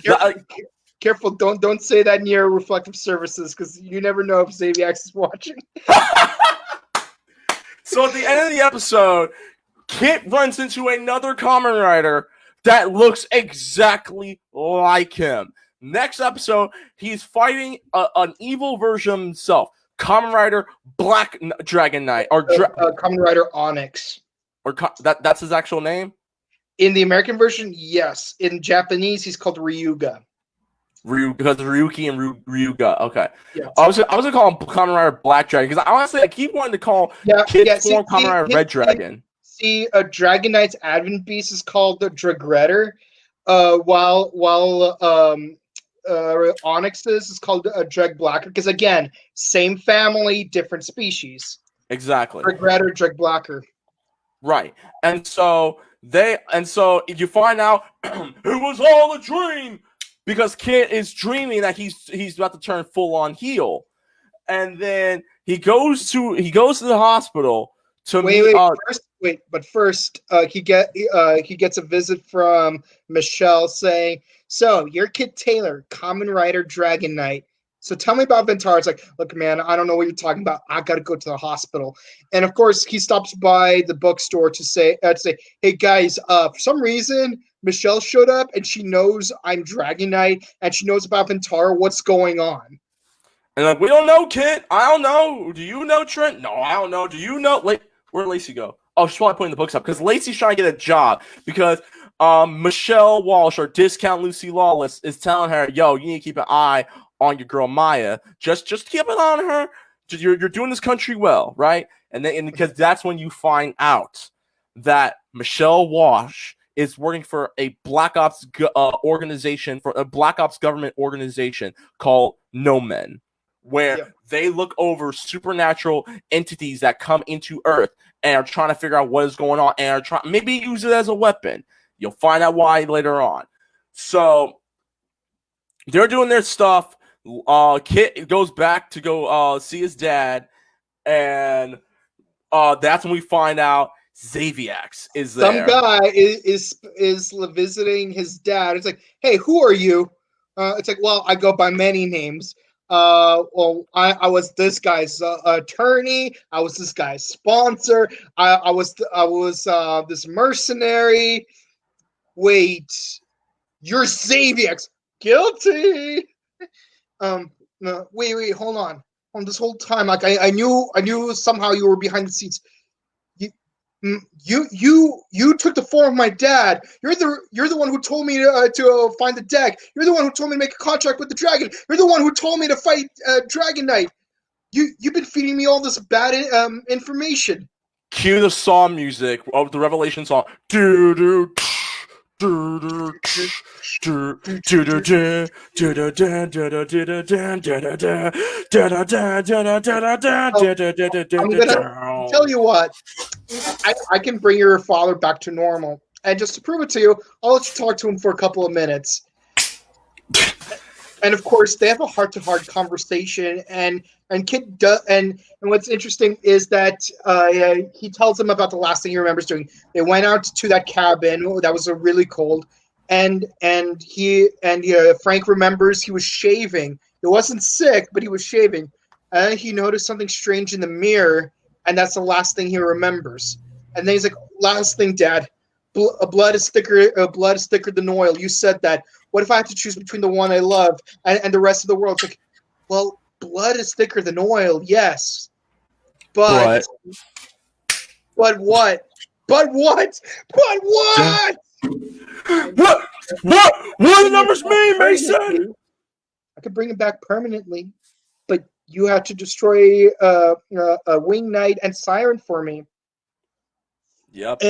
careful, don't say that near reflective surfaces, because you never know if Xaviax is watching. So at the end of the episode, Kit runs into another Kamen Rider that looks exactly like him. Next episode, he's fighting an evil version of himself, Kamen Rider Black Dragon Knight, or Kamen Rider Onyx. Or that's his actual name? In the American version, yes. In Japanese, he's called Ryuga. Because Ryuki and Ryuga. Okay. Yes. I was gonna call him Kamen Rider Black Dragon, because honestly I keep wanting to call Kid form Kamen Rider Red Dragon. See, Dragon Knight's Advent Beast is called the Dragretter, while Onyx's is called a Dreg Blacker, because again, same family, different species. Exactly. Dragretter, Dreg Blacker. Right. And so you find out it was all a dream, because Kid is dreaming that he's about to turn full on heel. And then he goes to the hospital to First, he gets a visit from Michelle saying, "So you're Kid Taylor, Kamen Rider Dragon Knight. So tell me about Ventara." It's like, "Look, man, I don't know what you're talking about. I gotta go to the hospital." And of course, he stops by the bookstore to say, "Hey guys, for some reason, Michelle showed up and she knows I'm Dragon Knight and she knows about Ventara. What's going on?" And like, "We don't know, Kid. I don't know. Do you know, Trent? No, I don't know. Do you know?" Like, where'd Lacey go? Oh, she's probably putting the books up, because Lacey's trying to get a job, because Michelle Walsh, or Discount Lucy Lawless, is telling her, "Yo, you need to keep an eye on your girl Maya. Just keep an eye on her. You're doing this country well, right?" And because that's when you find out that Michelle Walsh is working for a Black Ops organization, for a Black Ops government organization called No Men, where they look over supernatural entities that come into Earth and are trying to figure out what is going on, and are trying maybe use it as a weapon. You'll find out why later on. So they're doing their stuff. Kit goes back to go see his dad, and that's when we find out Xaviax is there. Some guy is visiting his dad. It's like, "Hey, who are you?" It's like, "Well, I go by many names. well, I was this guy's attorney. I was this guy's sponsor. I was this mercenary. Wait, you're Xaviex. Guilty. No, wait, hold on. This whole time, like I knew somehow you were behind the scenes. You took the form of my dad. You're the one who told me to find the deck. You're the one who told me to make a contract with the dragon. You're the one who told me to fight Dragon Knight. You've been feeding me all this bad information. Cue the song music of the Revelation song. Do do do do do do do do I'm gonna tell you what. I can bring your father back to normal, and just to prove it to you, I'll let you talk to him for a couple of minutes. And of course, they have a heart-to-heart conversation, and Kid and what's interesting is that he tells them about the last thing he remembers doing. They went out to that cabin that was really cold, and Frank remembers he was shaving. It wasn't sick, but he was shaving, and he noticed something strange in the mirror, and that's the last thing he remembers. And then he's like, "Last thing, Dad, blood is thicker than oil. You said that. What if I have to choose between the one I love and the rest of the world?" It's like, well, blood is thicker than oil, yes, but what? What do the numbers mean, Mason? I could bring him back permanently, but you have to destroy Wing Knight and Siren for me. Yep.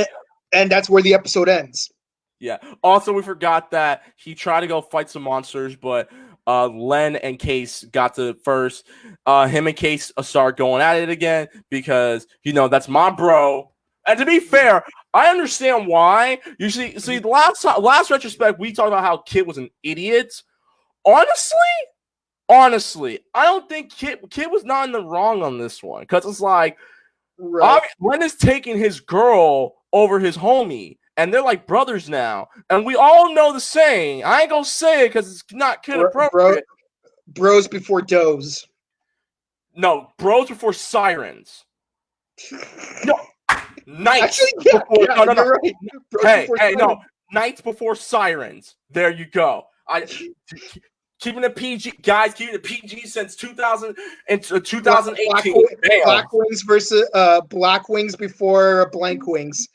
And that's where the episode ends. Yeah. Also, we forgot that he tried to go fight some monsters, but Len and Case got to first. Him and Case start going at it again because, that's my bro. And to be fair, I understand why. You see the last retrospect, we talked about how Kid was an idiot. Honestly, I don't think Kid was not in the wrong on this one because it's like, right. Len is taking his girl over his homie. And they're like brothers now. And we all know the saying. I ain't gonna say it because it's not kid appropriate. Bros before does. No, bros before sirens. No, knights. Actually, no. Right. Hey, no. Knights before sirens. There you go. Keeping it PG, guys. Keeping it PG since 2000 and 2018. Black Wings versus Black Wings before Blank Wings.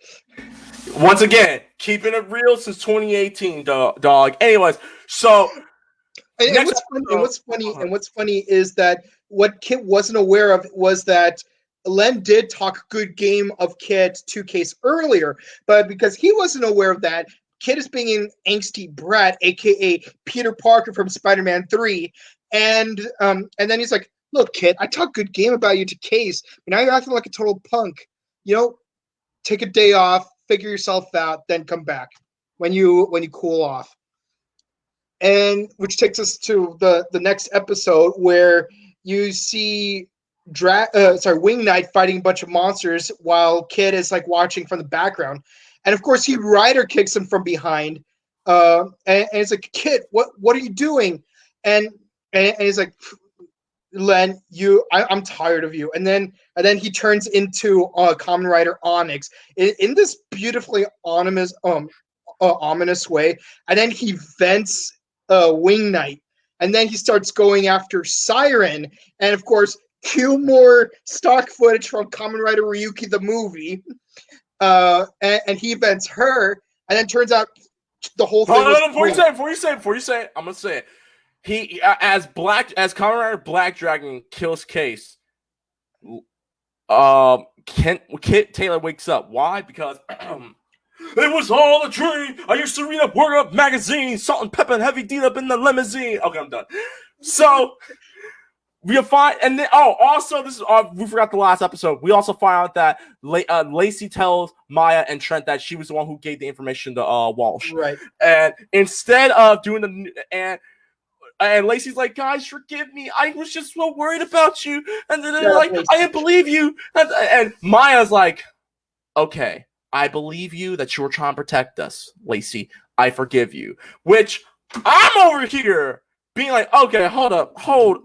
Once again, keeping it real since 2018, dog. Anyways, so what's funny is that what Kit wasn't aware of was that Len did talk good game of Kit to Case earlier, but because he wasn't aware of that, Kit is being an angsty brat, aka Peter Parker from Spider-Man 3, and then he's like, "Look, Kit, I talked good game about you to Case, but now you're acting like a total punk. Take a day off. Figure yourself out, then come back when you cool off." And which takes us to the next episode where you see Wing Knight fighting a bunch of monsters while Kid is like watching from the background, and of course he rider kicks him from behind, and it's like, "Kid, what are you doing?" And he's like, "Len, I'm tired of you." And then he turns into Kamen Rider Onyx in this beautifully ominous way. And then he vents Wing Knight, and then he starts going after Siren. And of course, cue more stock footage from Kamen Rider Ryuki the movie, and he vents her. And then turns out the whole thing. Before you say it, I'm gonna say it. He as Kamen Rider Black Dragon kills Case. Kit Taylor wakes up. Why? Because it was all a dream. I used to read a Word Up magazine, Salt and Pepper and Heavy D up in the limousine. Okay, I'm done. So we find, and then also this is we forgot the last episode. We also find out that Lacey tells Maya and Trent that she was the one who gave the information to Walsh. Right. And instead of doing and Lacey's like, "Guys, forgive me. I was just so worried about you." And then they're like, "I didn't believe you." And Maya's like, "Okay, I believe you that you were trying to protect us, Lacey. I forgive you." Which I'm over here being like, okay, hold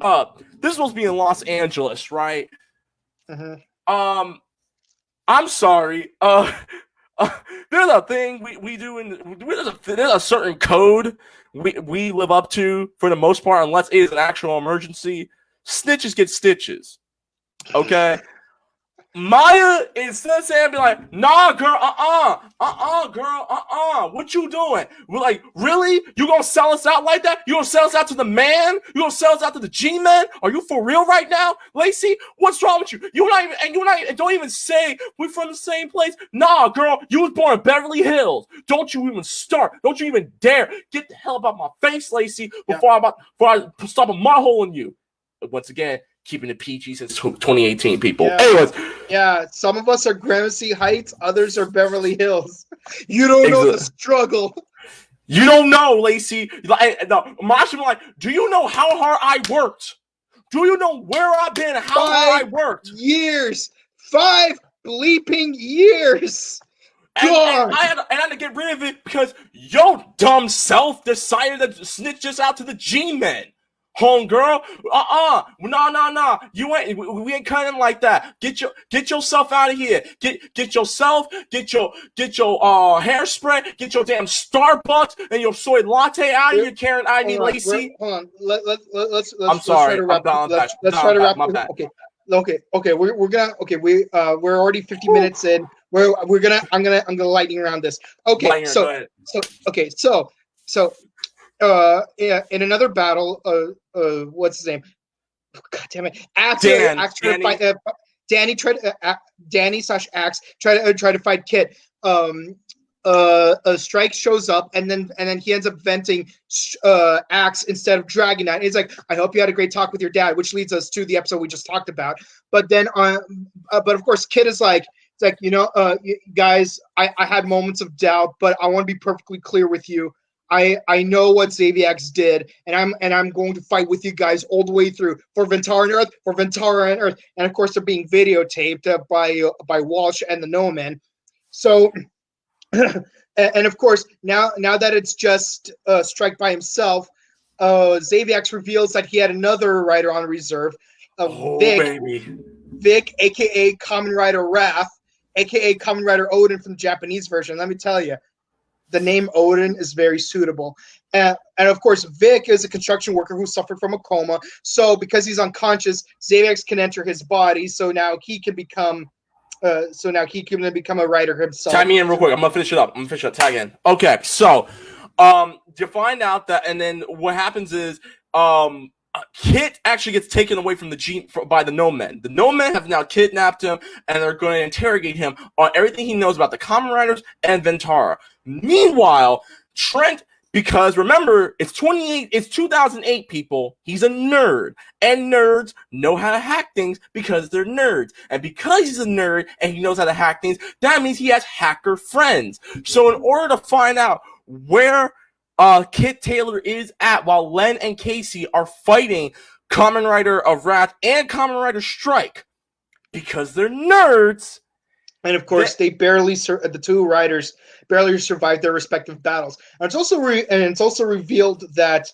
up. This is supposed to be in Los Angeles, right? Mm-hmm. I'm sorry. There's a thing we do there's a certain code we live up to for the most part, unless it is an actual emergency. Snitches get stitches. Okay. Maya, instead of saying, be like, nah, girl, girl, what you doing? We're like, really? You gonna sell us out like that? You gonna sell us out to the man? You gonna sell us out to the G-men? Are you for real right now, Lacey? What's wrong with you? You don't even say we're from the same place. Nah, girl, you was born in Beverly Hills. Don't you even start? Don't you even dare get the hell about my face, Lacey, before I stop a mud hole in you. But once again, keeping it PG since 2018, people. Yeah. Anyways. Yeah, some of us are Gramercy Heights, others are Beverly Hills. You don't know the struggle. You don't know, Lacey. Marsha be like, do you know how hard I worked? Do you know where I've been and how hard I worked? Years. 5 bleeping years. And I had to get rid of it because your dumb self decided to snitch us out to the G-men. Homegirl, no, you ain't. We ain't cutting like that. Get yourself out of here. Get yourself. Get your hairspray. Get your damn Starbucks and your soy latte out of here, Karen Ivy Lacey. Hold on. Let's. I'm sorry. Let's try to wrap. Okay. We're already 50 minutes in. I'm gonna lightning around this. Okay. Yeah, in another battle, what's his name? God damn it! Danny/Axe try to fight Kit. Strike shows up, and then he ends up venting Axe instead of Dragon Knight. He's like, "I hope you had a great talk with your dad," which leads us to the episode we just talked about. But then, but of course, Kit is like, "It's like, guys, I had moments of doubt, but I want to be perfectly clear with you. I know what Xaviax did, and I'm going to fight with you guys all the way through for Ventara and Earth, and of course they're being videotaped by Walsh and the Nomen. So, and of course now that it's just Strike by himself, Xaviax reveals that he had another rider on reserve, Vic, aka Kamen Rider Wrath, aka Kamen Rider Odin from the Japanese version. Let me tell you, the name Odin is very suitable. And of course, Vic is a construction worker who suffered from a coma. So because he's unconscious, Xaviax can enter his body. So now he can become a writer himself. Tag me in real quick. I'm gonna finish it up. Tag in. Okay, so you find out that, and then what happens is Kit actually gets taken away from by the No-Men. The No-Men have now kidnapped him, and they're going to interrogate him on everything he knows about the Kamen Riders and Ventara. Meanwhile, Trent, because remember, it's 2008, people. He's a nerd, and nerds know how to hack things because they're nerds. And because he's a nerd and he knows how to hack things, that means he has hacker friends. So in order to find out where Kit Taylor is at while Len and Casey are fighting Kamen Rider of Wrath and Kamen Rider Strike, because they're nerds. And of course, the two riders barely survived their respective battles. And it's also revealed that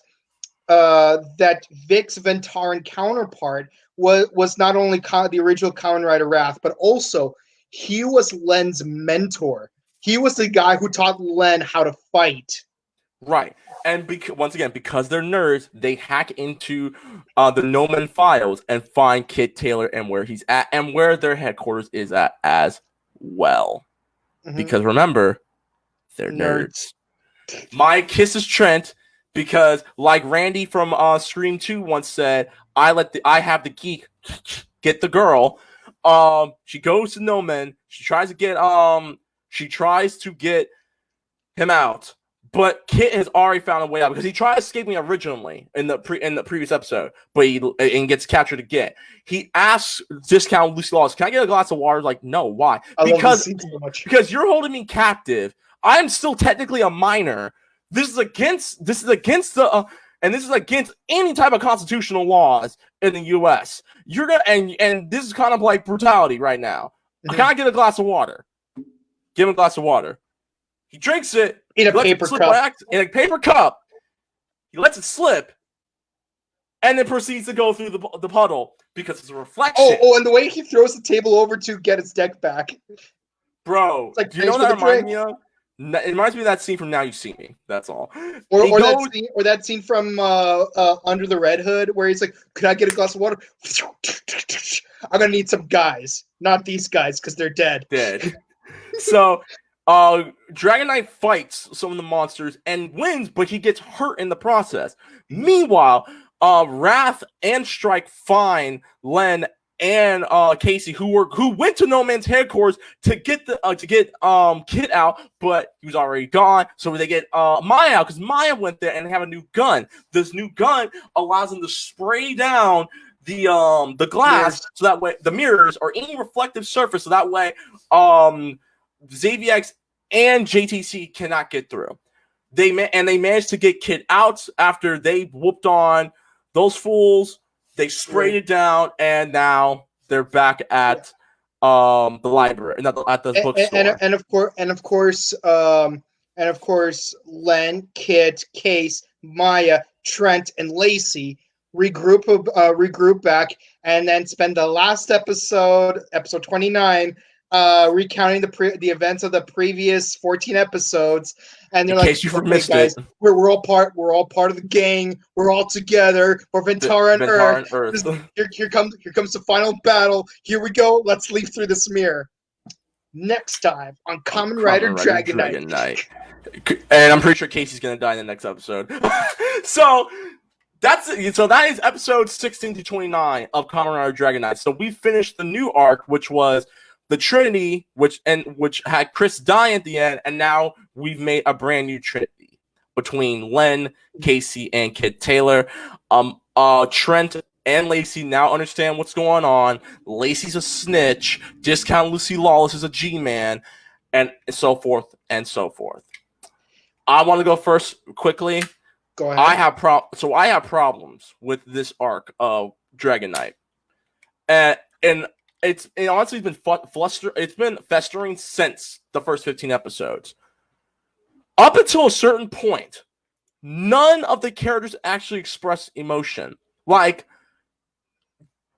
that Vic's Ventaran counterpart was not only the original Kamen Rider Wrath, but also he was Len's mentor. He was the guy who taught Len how to fight. Right. And once again, because they're nerds, they hack into the No-Men files and find Kit Taylor and where he's at and where their headquarters is at as well. Mm-hmm. Because remember, they're nerds. My kiss is Trent, because like Randy from Scream 2 once said, I have the geek get the girl. She goes to No-Men. She tries to get him out. But Kit has already found a way out because he tried escaping originally in the previous episode, but he gets captured again. He asks Discount Lucy Laws, "Can I get a glass of water?" Like, no, why? Because you're holding me captive. I am still technically a minor. This is against any type of constitutional laws in the U.S. You're gonna and this is kind of like brutality right now. Mm-hmm. Can I get a glass of water? Give him a glass of water. He drinks it in a paper cup. In a paper cup. He lets it slip. and then proceeds to go through the puddle because it's a reflection. Oh, and the way he throws the table over to get his deck back. Bro, like, do you know what that reminds me of? It reminds me of that scene from Now You See Me. That's all. Or that scene from Under the Red Hood where he's like, "Could I get a glass of water? I'm gonna need some guys, not these guys, because they're dead." So, Dragon Knight fights some of the monsters and wins, but he gets hurt in the process. Meanwhile, Wrath and Strike find Len and Casey, who went to No Man's headquarters to get Kit out, but he was already gone. So they get Maya out because Maya went there and they have a new gun. This new gun allows them to spray down the glass so that way the mirrors or any reflective surface, so that way Xaviex and JTC cannot get through. They managed to get Kit out after they whooped on those fools. They sprayed it down, and now they're back at the library, not at the bookstore. And of course, Len, Kit, Case, Maya, Trent, and Lacey regroup back, and then spend the last episode 29, recounting the events of the previous 14 episodes. And they're like, "Okay, guys, we're all part of the gang. We're all together. We're Ventara and Earth. Here comes the final battle. Here we go. Let's leap through this mirror." Next time on Kamen Rider Dragon Knight. And I'm pretty sure Casey's gonna die in the next episode. So that is episode 16 to 29 of Kamen Rider Dragon Knight. So we finished the new arc, which was the Trinity, which had Chris die at the end, and now we've made a brand new Trinity between Len, Casey, and Kid Taylor. Trent and Lacey now understand what's going on. Lacey's a snitch. Discount Lucy Lawless is a G-man, and so forth and so forth. I want to go first quickly. Go ahead. I have problems with this arc of Dragon Knight, and it's honestly been it's been festering since the first 15 episodes. Up until a certain point, none of the characters actually express emotion. Like,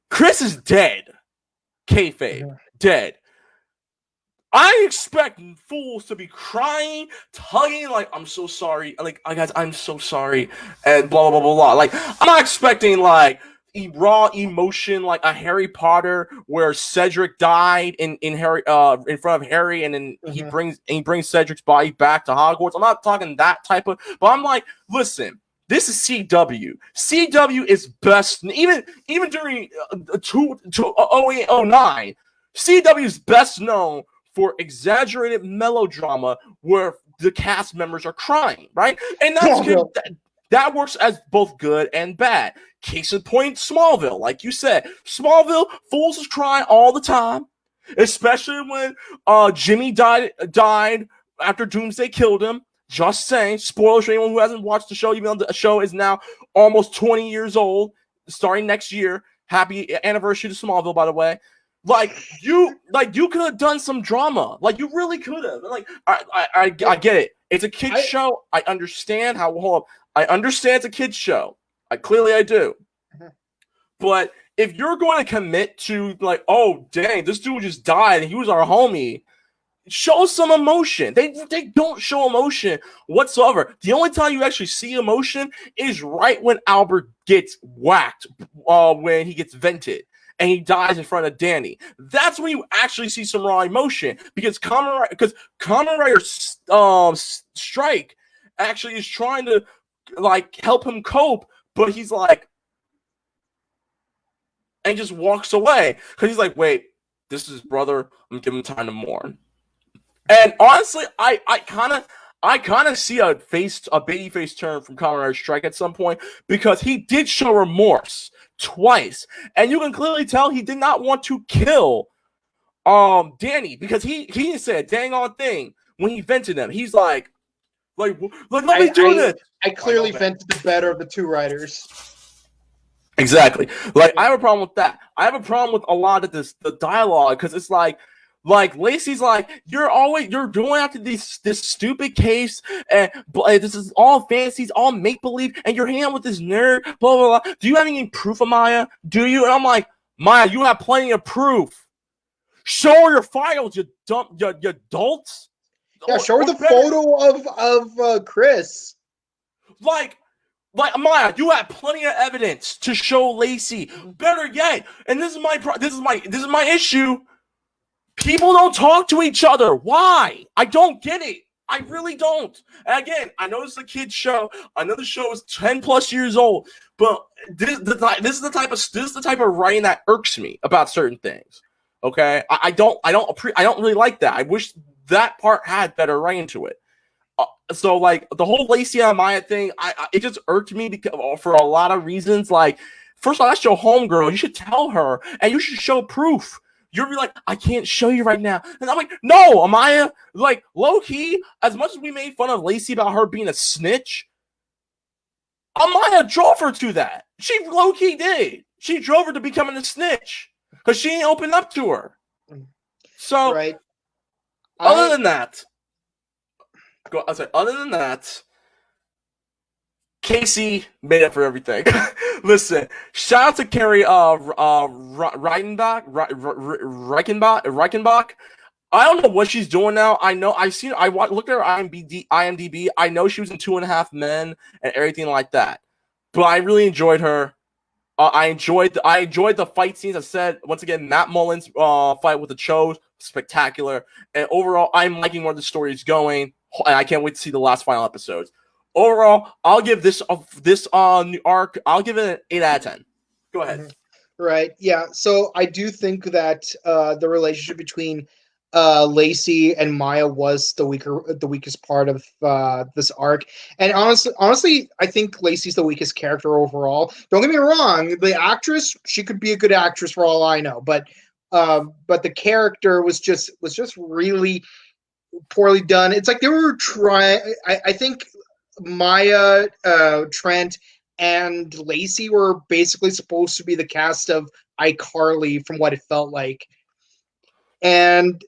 Chris is dead. Kayfabe, dead. I expect fools to be crying, tugging, like, "I'm so sorry. Like, guys, I'm so sorry," and blah, blah, blah, blah. Like, I'm not expecting, like, raw emotion like a Harry Potter where Cedric died in front of Harry, and then he brings Cedric's body back to Hogwarts. I'm not talking that type of, but I'm like, listen, this is CW. CW is best, even during 0809. CW is best known for exaggerated melodrama where the cast members are crying, right? And that's good. That works as both good and bad. Case in point, Smallville. Like you said, Smallville, fools is crying all the time, especially when Jimmy died after Doomsday killed him. Just saying. Spoilers for anyone who hasn't watched the show, even though the show is now almost 20 years old, starting next year. Happy anniversary to Smallville, by the way. Like you could have done some drama. Like, you really could have. Like, I get it. It's a kid's show. I understand I understand it's a kid's show. I do. But if you're going to commit to, like, "Oh, dang, this dude just died and he was our homie," show some emotion. They don't show emotion whatsoever. The only time you actually see emotion is right when Albert gets whacked, when he gets vented and he dies in front of Danny. That's when you actually see some raw emotion, because Kamen Rider Strike actually is trying to, like, help him cope, but he's like, and just walks away because he's like, "Wait, this is his brother. I'm giving him time to mourn." And honestly, I kind of see a baby face turn from Kamen Rider Strike at some point, because he did show remorse twice, and you can clearly tell he did not want to kill Danny, because he said a dang on thing when he vented him. He's like, let me do this. I clearly vented the better of the two writers. Exactly. Like, I have a problem with that. I have a problem with a lot of the dialogue, because it's like Like Lacey's like, you're going after this stupid case, and this is all fantasies, all make believe, and you're hanging out with this nerd. Blah blah blah. Do you have any proof of Maya? Do you? And I'm like, Maya, you have plenty of proof. Show her your files, you adults. Yeah, show her the photo of Chris. Like Maya, you have plenty of evidence to show Lacey. Better yet, and this is my issue. People don't talk to each other. Why? I don't get it. I really don't. And again, I know this is a kid's show. I know the show is 10 plus years old, but this is the type of writing that irks me about certain things. Okay, I don't really like that. I wish that part had better writing to it. So like the whole Lacey and Maya thing, it just irked me because for a lot of reasons. Like, first of all, that's your homegirl. You should tell her, and you should show proof. You're like, I can't show you right now. And I'm like, no, Amaya, like, low-key, as much as we made fun of Lacey about her being a snitch, Amaya drove her to that. She low-key did. She drove her to becoming a snitch. Because she ain't opened up to her. So, right. Other than that, Casey made up for everything. Listen, shout out to Carrie Reichenbach. I don't know what she's doing now. I know I looked at her IMDb. I know she was in 2.5 Men and everything like that. But I really enjoyed her. I enjoyed the fight scenes. I said once again, Matt Mullins' fight with the Chos, spectacular. And overall, I'm liking where the story is going, and I can't wait to see the last final episodes. Overall, I'll give this new arc. I'll give it an 8 out of 10. Go ahead. Right. Yeah. So I do think that the relationship between Lacey and Maya was the weakest part of this arc. And honestly, I think Lacey's the weakest character overall. Don't get me wrong. The actress, she could be a good actress for all I know, but the character was just really poorly done. It's like they were trying. I think Maya, Trent, and Lacey were basically supposed to be the cast of iCarly, from what it felt like, and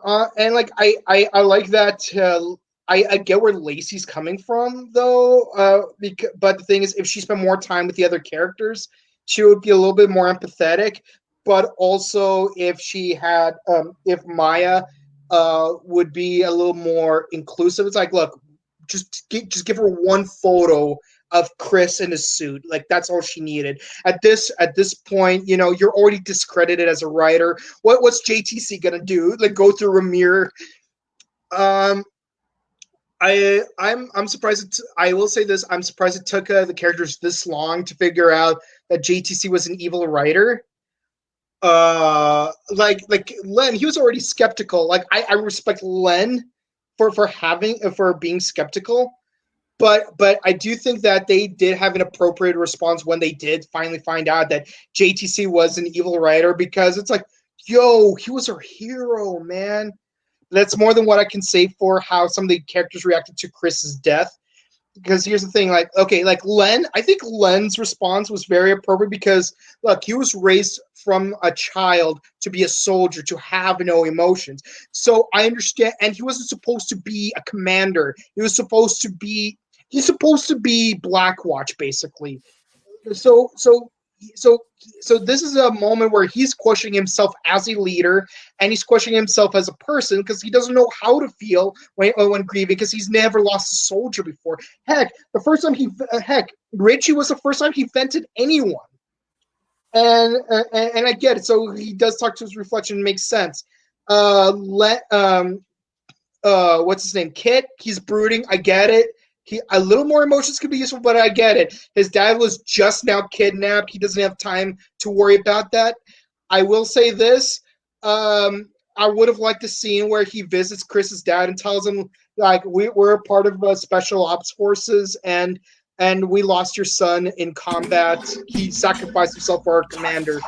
like I like that. I get where Lacey's coming from, though. But the thing is, if she spent more time with the other characters, she would be a little bit more empathetic. But also, if she had, if Maya would be a little more inclusive, it's like, look, just give her one photo of Chris in his suit. Like, that's all she needed. At this point, you're already discredited as a writer. What's JTC gonna do? Like, go through a mirror? I'm surprised. I will say this: I'm surprised it took the characters this long to figure out that JTC was an evil writer. Like Len, he was already skeptical. Like, I respect Len for being skeptical. But I do think that they did have an appropriate response when they did finally find out that JTC was an evil writer, because it's like, yo, he was our hero, man. That's more than what I can say for how some of the characters reacted to Chris's death. Because here's the thing, like, okay, like Len, I think Len's response was very appropriate because, look, he was raised from a child to be a soldier, to have no emotions. So I understand, and he wasn't supposed to be a commander. He's supposed to be Blackwatch, basically. So this is a moment where he's questioning himself as a leader, and he's questioning himself as a person, because he doesn't know how to feel when grieving, because he's never lost a soldier before. Heck, Richie was the first time he vented anyone, and I get it. So he does talk to his reflection. It makes sense. What's his name? Kit. He's brooding. I get it. A little more emotions could be useful, but I get it. His dad was just now kidnapped. He doesn't have time to worry about that. I will say this. I would have liked a scene where he visits Chris's dad and tells him, like, we're a part of special ops forces, and we lost your son in combat. He sacrificed himself for our commander.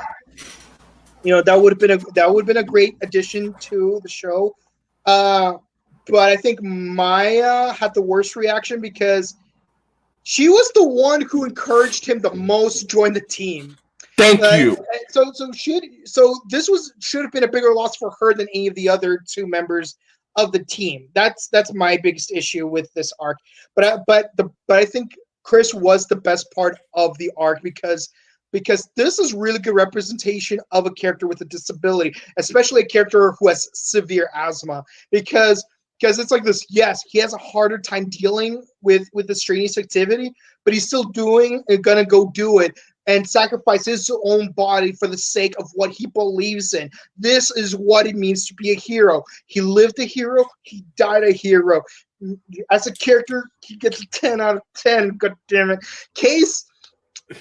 That would have been a great addition to the show. But I think Maya had the worst reaction because she was the one who encouraged him the most to join the team. Thank you. So this should have been a bigger loss for her than any of the other two members of the team. That's my biggest issue with this arc. But I think Chris was the best part of the arc because this is really good representation of a character with a disability, especially a character who has severe asthma. Because it's like this, yes, he has a harder time dealing with the strenuous activity, but he's still doing and gonna go do it and sacrifice his own body for the sake of what he believes in. This is what it means to be a hero. He lived a hero, he died a hero. As a character, he gets a 10 out of 10. God damn it. Case,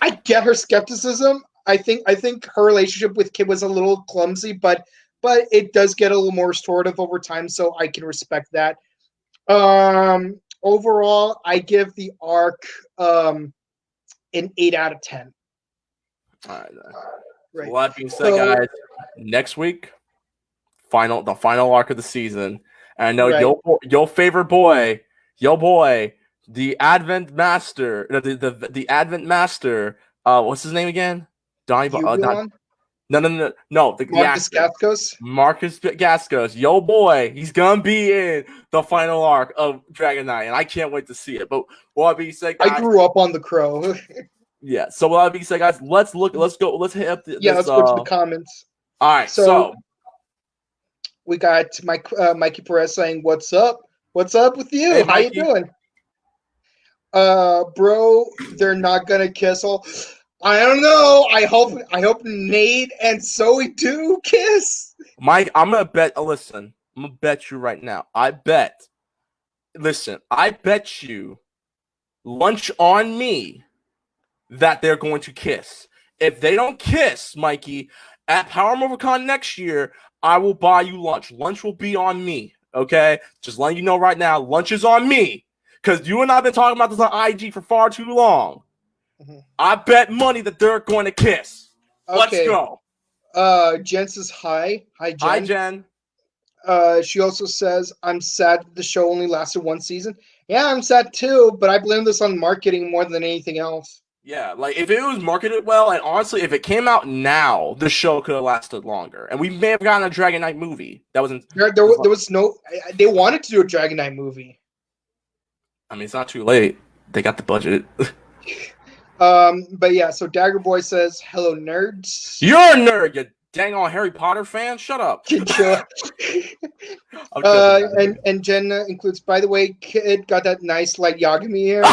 I get her skepticism. I think her relationship with Kid was a little clumsy, but it does get a little more restorative over time, so I can respect that. Overall, I give the arc an 8 out of 10. All right. Right. Well, that being said, guys, next week, the final arc of the season. And I know your favorite boy, the Advent Master, the Advent Master. What's his name again? No. The Marcus actor. Gascos. Marcus Gascos, yo boy, he's gonna be in the final arc of Dragon Knight, and I can't wait to see it. But what being said, guys, I grew up on the Crow. Yeah. So what being said, guys, let's hit up let's go to the comments. All right. So we got Mikey Perez saying, "What's up? What's up with you? Hey, how you doing?" Bro, they're not gonna kiss. I don't know. I hope Nate and Zoe do kiss. Mike, I'm gonna bet. Listen, I'm gonna bet you right now. I bet you lunch on me that they're going to kiss. If they don't kiss, Mikey, at Power Movicon next year, I will buy you lunch. Lunch will be on me, okay? Just letting you know right now, lunch is on me. Because you and I have been talking about this on IG for far too long. Mm-hmm. I bet money that they're going to kiss. Okay. Let's go. Jen says hi. Hi, Jen. Hi, Jen. She also says, I'm sad the show only lasted one season. Yeah, I'm sad too, but I blame this on marketing more than anything else. Yeah, like if it was marketed well, and honestly, if it came out now, the show could have lasted longer, and we may have gotten a Dragon Knight movie. That wasn't. There was no. They wanted to do a Dragon Knight movie. I mean, it's not too late. They got the budget. But yeah. So Dagger Boy says, "Hello, nerds." You're a nerd, you dang on Harry Potter fan. Shut up. And Jen includes. By the way, Kid got that nice light Yagami hair.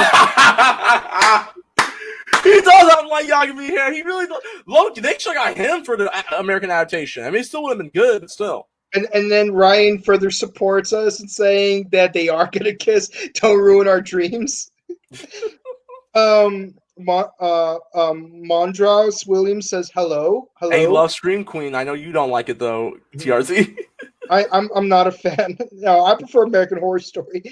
He does have light Yagami hair. He really does. Look, they should have got him for the American adaptation. I mean, it still would have been good, but still. And then Ryan further supports us in saying that they are gonna kiss. Don't ruin our dreams. Mondraus Williams says hello. Hello. Hey, love Scream Queen. I know you don't like it though, TRZ. I'm not a fan. No, I prefer American Horror Story.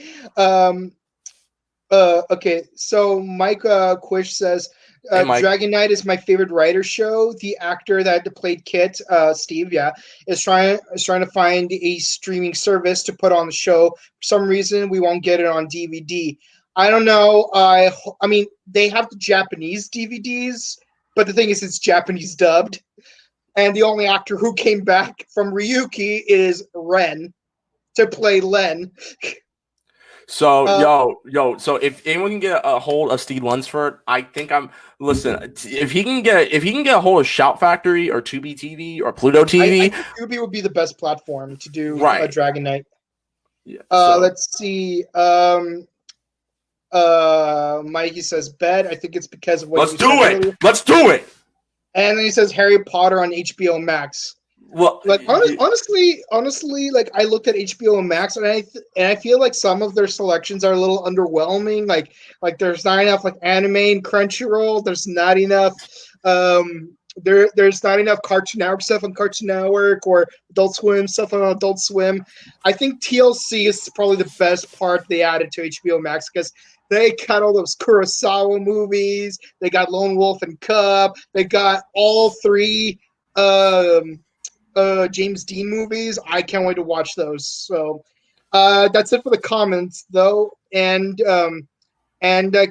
Okay, so Mike Quish says, hey, Dragon Knight is my favorite writer show. The actor that played Kit, Steve, is trying to find a streaming service to put on the show. For some reason, we won't get it on DVD. I don't know. I mean, they have the Japanese DVDs, but the thing is, it's Japanese dubbed. And the only actor who came back from Ryuki is Ren to play Len. So so if anyone can get a hold of Steve Lunsford, I think if he can get a hold of Shout Factory or Tubi TV or Pluto TV, I think Tubi would be the best platform to do a Dragon Knight. Yeah. Let's see. Mikey says bed. I think it's because of what. Let's do it. And then he says Harry Potter on HBO Max. Well, like honestly, like I looked at HBO Max and I feel like some of their selections are a little underwhelming. Like there's not enough like anime and Crunchyroll. There's not enough. There's not enough Cartoon Network stuff on Cartoon Network or Adult Swim stuff on Adult Swim. I think TLC is probably the best part they added to HBO Max because they got all those Kurosawa movies. They got Lone Wolf and Cub. They got all three. James Dean movies. I can't wait to watch those. So that's it for the comments, though. And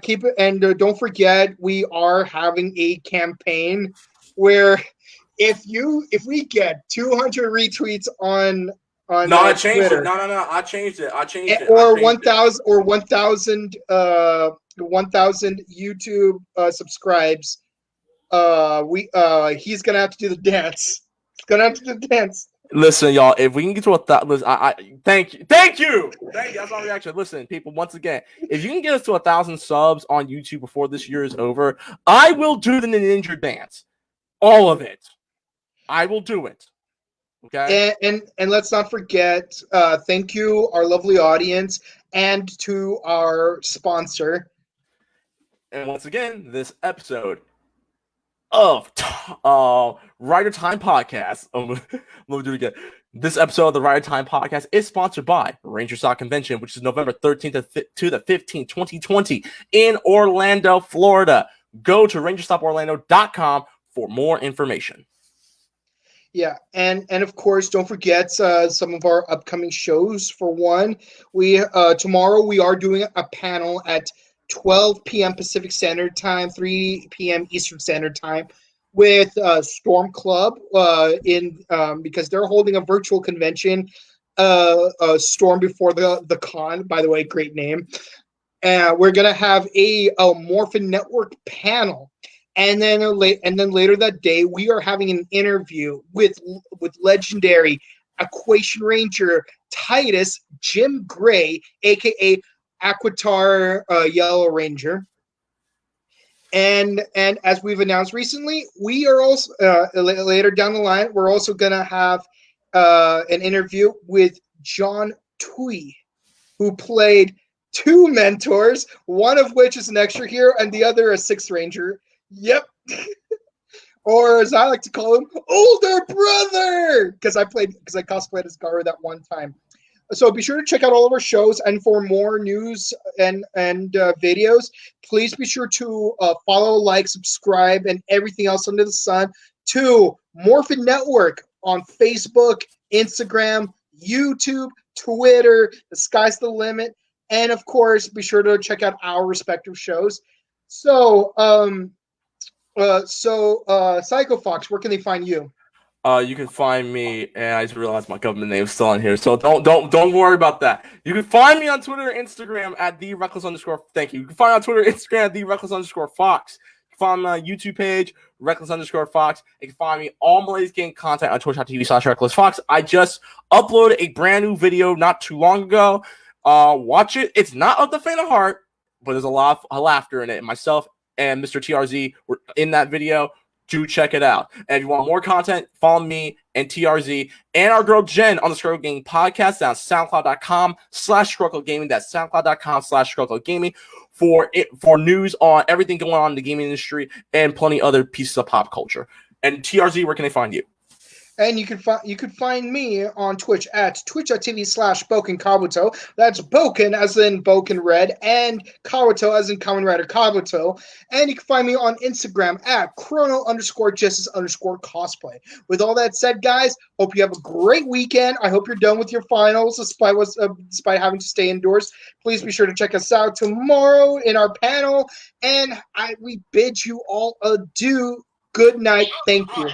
keep it. And don't forget, we are having a campaign where if we get 200 retweets on No, I changed Twitter, it. No. I changed it. or 1,000 YouTube subscribes, he's gonna have to do the dance. He's gonna have to do the dance. Listen, y'all. If we can get to 1,000, I thank you. That's my reaction. Listen, people. Once again, if you can get us to 1,000 subs on YouTube before this year is over, I will do the ninja dance, all of it. I will do it. Okay. And let's not forget, thank you, our lovely audience, and to our sponsor. And once again, this episode of Rider Time Podcast. Let me do it again. This episode of the Rider Time Podcast is sponsored by Ranger Stock Convention, which is November 13th to the 15th, 2020 in Orlando, Florida. Go to rangerstoporlando.com for more information. Yeah, and of course, don't forget some of our upcoming shows. For one, tomorrow we are doing a panel at 12 p.m. Pacific Standard Time, 3 p.m. Eastern Standard Time, with Storm Club because they're holding a virtual convention. Storm Before the Con, by the way, great name. We're gonna have a Morphin Network panel. And then later that day, we are having an interview with legendary Equation Ranger Titus Jim Gray, aka Aquitar Yellow Ranger. And as we've announced recently, we are also later down the line, we're also gonna have an interview with John Tui, who played two mentors, one of which is an extra here, and the other a Sixth Ranger. Yep. Or as I like to call him, older brother, because I cosplayed as Garu that one time. So be sure to check out all of our shows, and for more news and videos, please be sure to follow, like, subscribe, and everything else under the sun to Morphin Network on Facebook, Instagram, YouTube, Twitter. The sky's the limit, and of course, be sure to check out our respective shows. So, PsychoFox, where can they find you? You can find me, and I just realized my government name's still on here, so don't worry about that. You can find me on Twitter and Instagram at @TheReckless_. Thank you. You can find me on Twitter and Instagram at @TheReckless_Fox. You can find me on my YouTube page, Reckless_Fox. You can find me all Malays Gang content on twitch.tv/RecklessFox. I just uploaded a brand new video not too long ago. Watch it. It's not of the faint of heart, but there's a lot of laughter in it. Myself and Mr. TRZ were in that video. Do check it out. And if you want more content, follow me and TRZ and our girl Jen on the Struggle Gaming podcast. That's SoundCloud.com/Struggle Gaming. That's SoundCloud.com/Struggle Gaming for news on everything going on in the gaming industry and plenty other pieces of pop culture. And TRZ, where can they find you? And you can find me on Twitch at twitch.tv/Boken Kabuto. That's Boken as in Boken Red, and Kabuto as in Kamen Rider Kabuto. And you can find me on Instagram at Chrono_Justice_cosplay. With all that said, guys, hope you have a great weekend. I hope you're done with your finals despite having to stay indoors. Please be sure to check us out tomorrow in our panel. And we bid you all adieu. Good night. Thank you.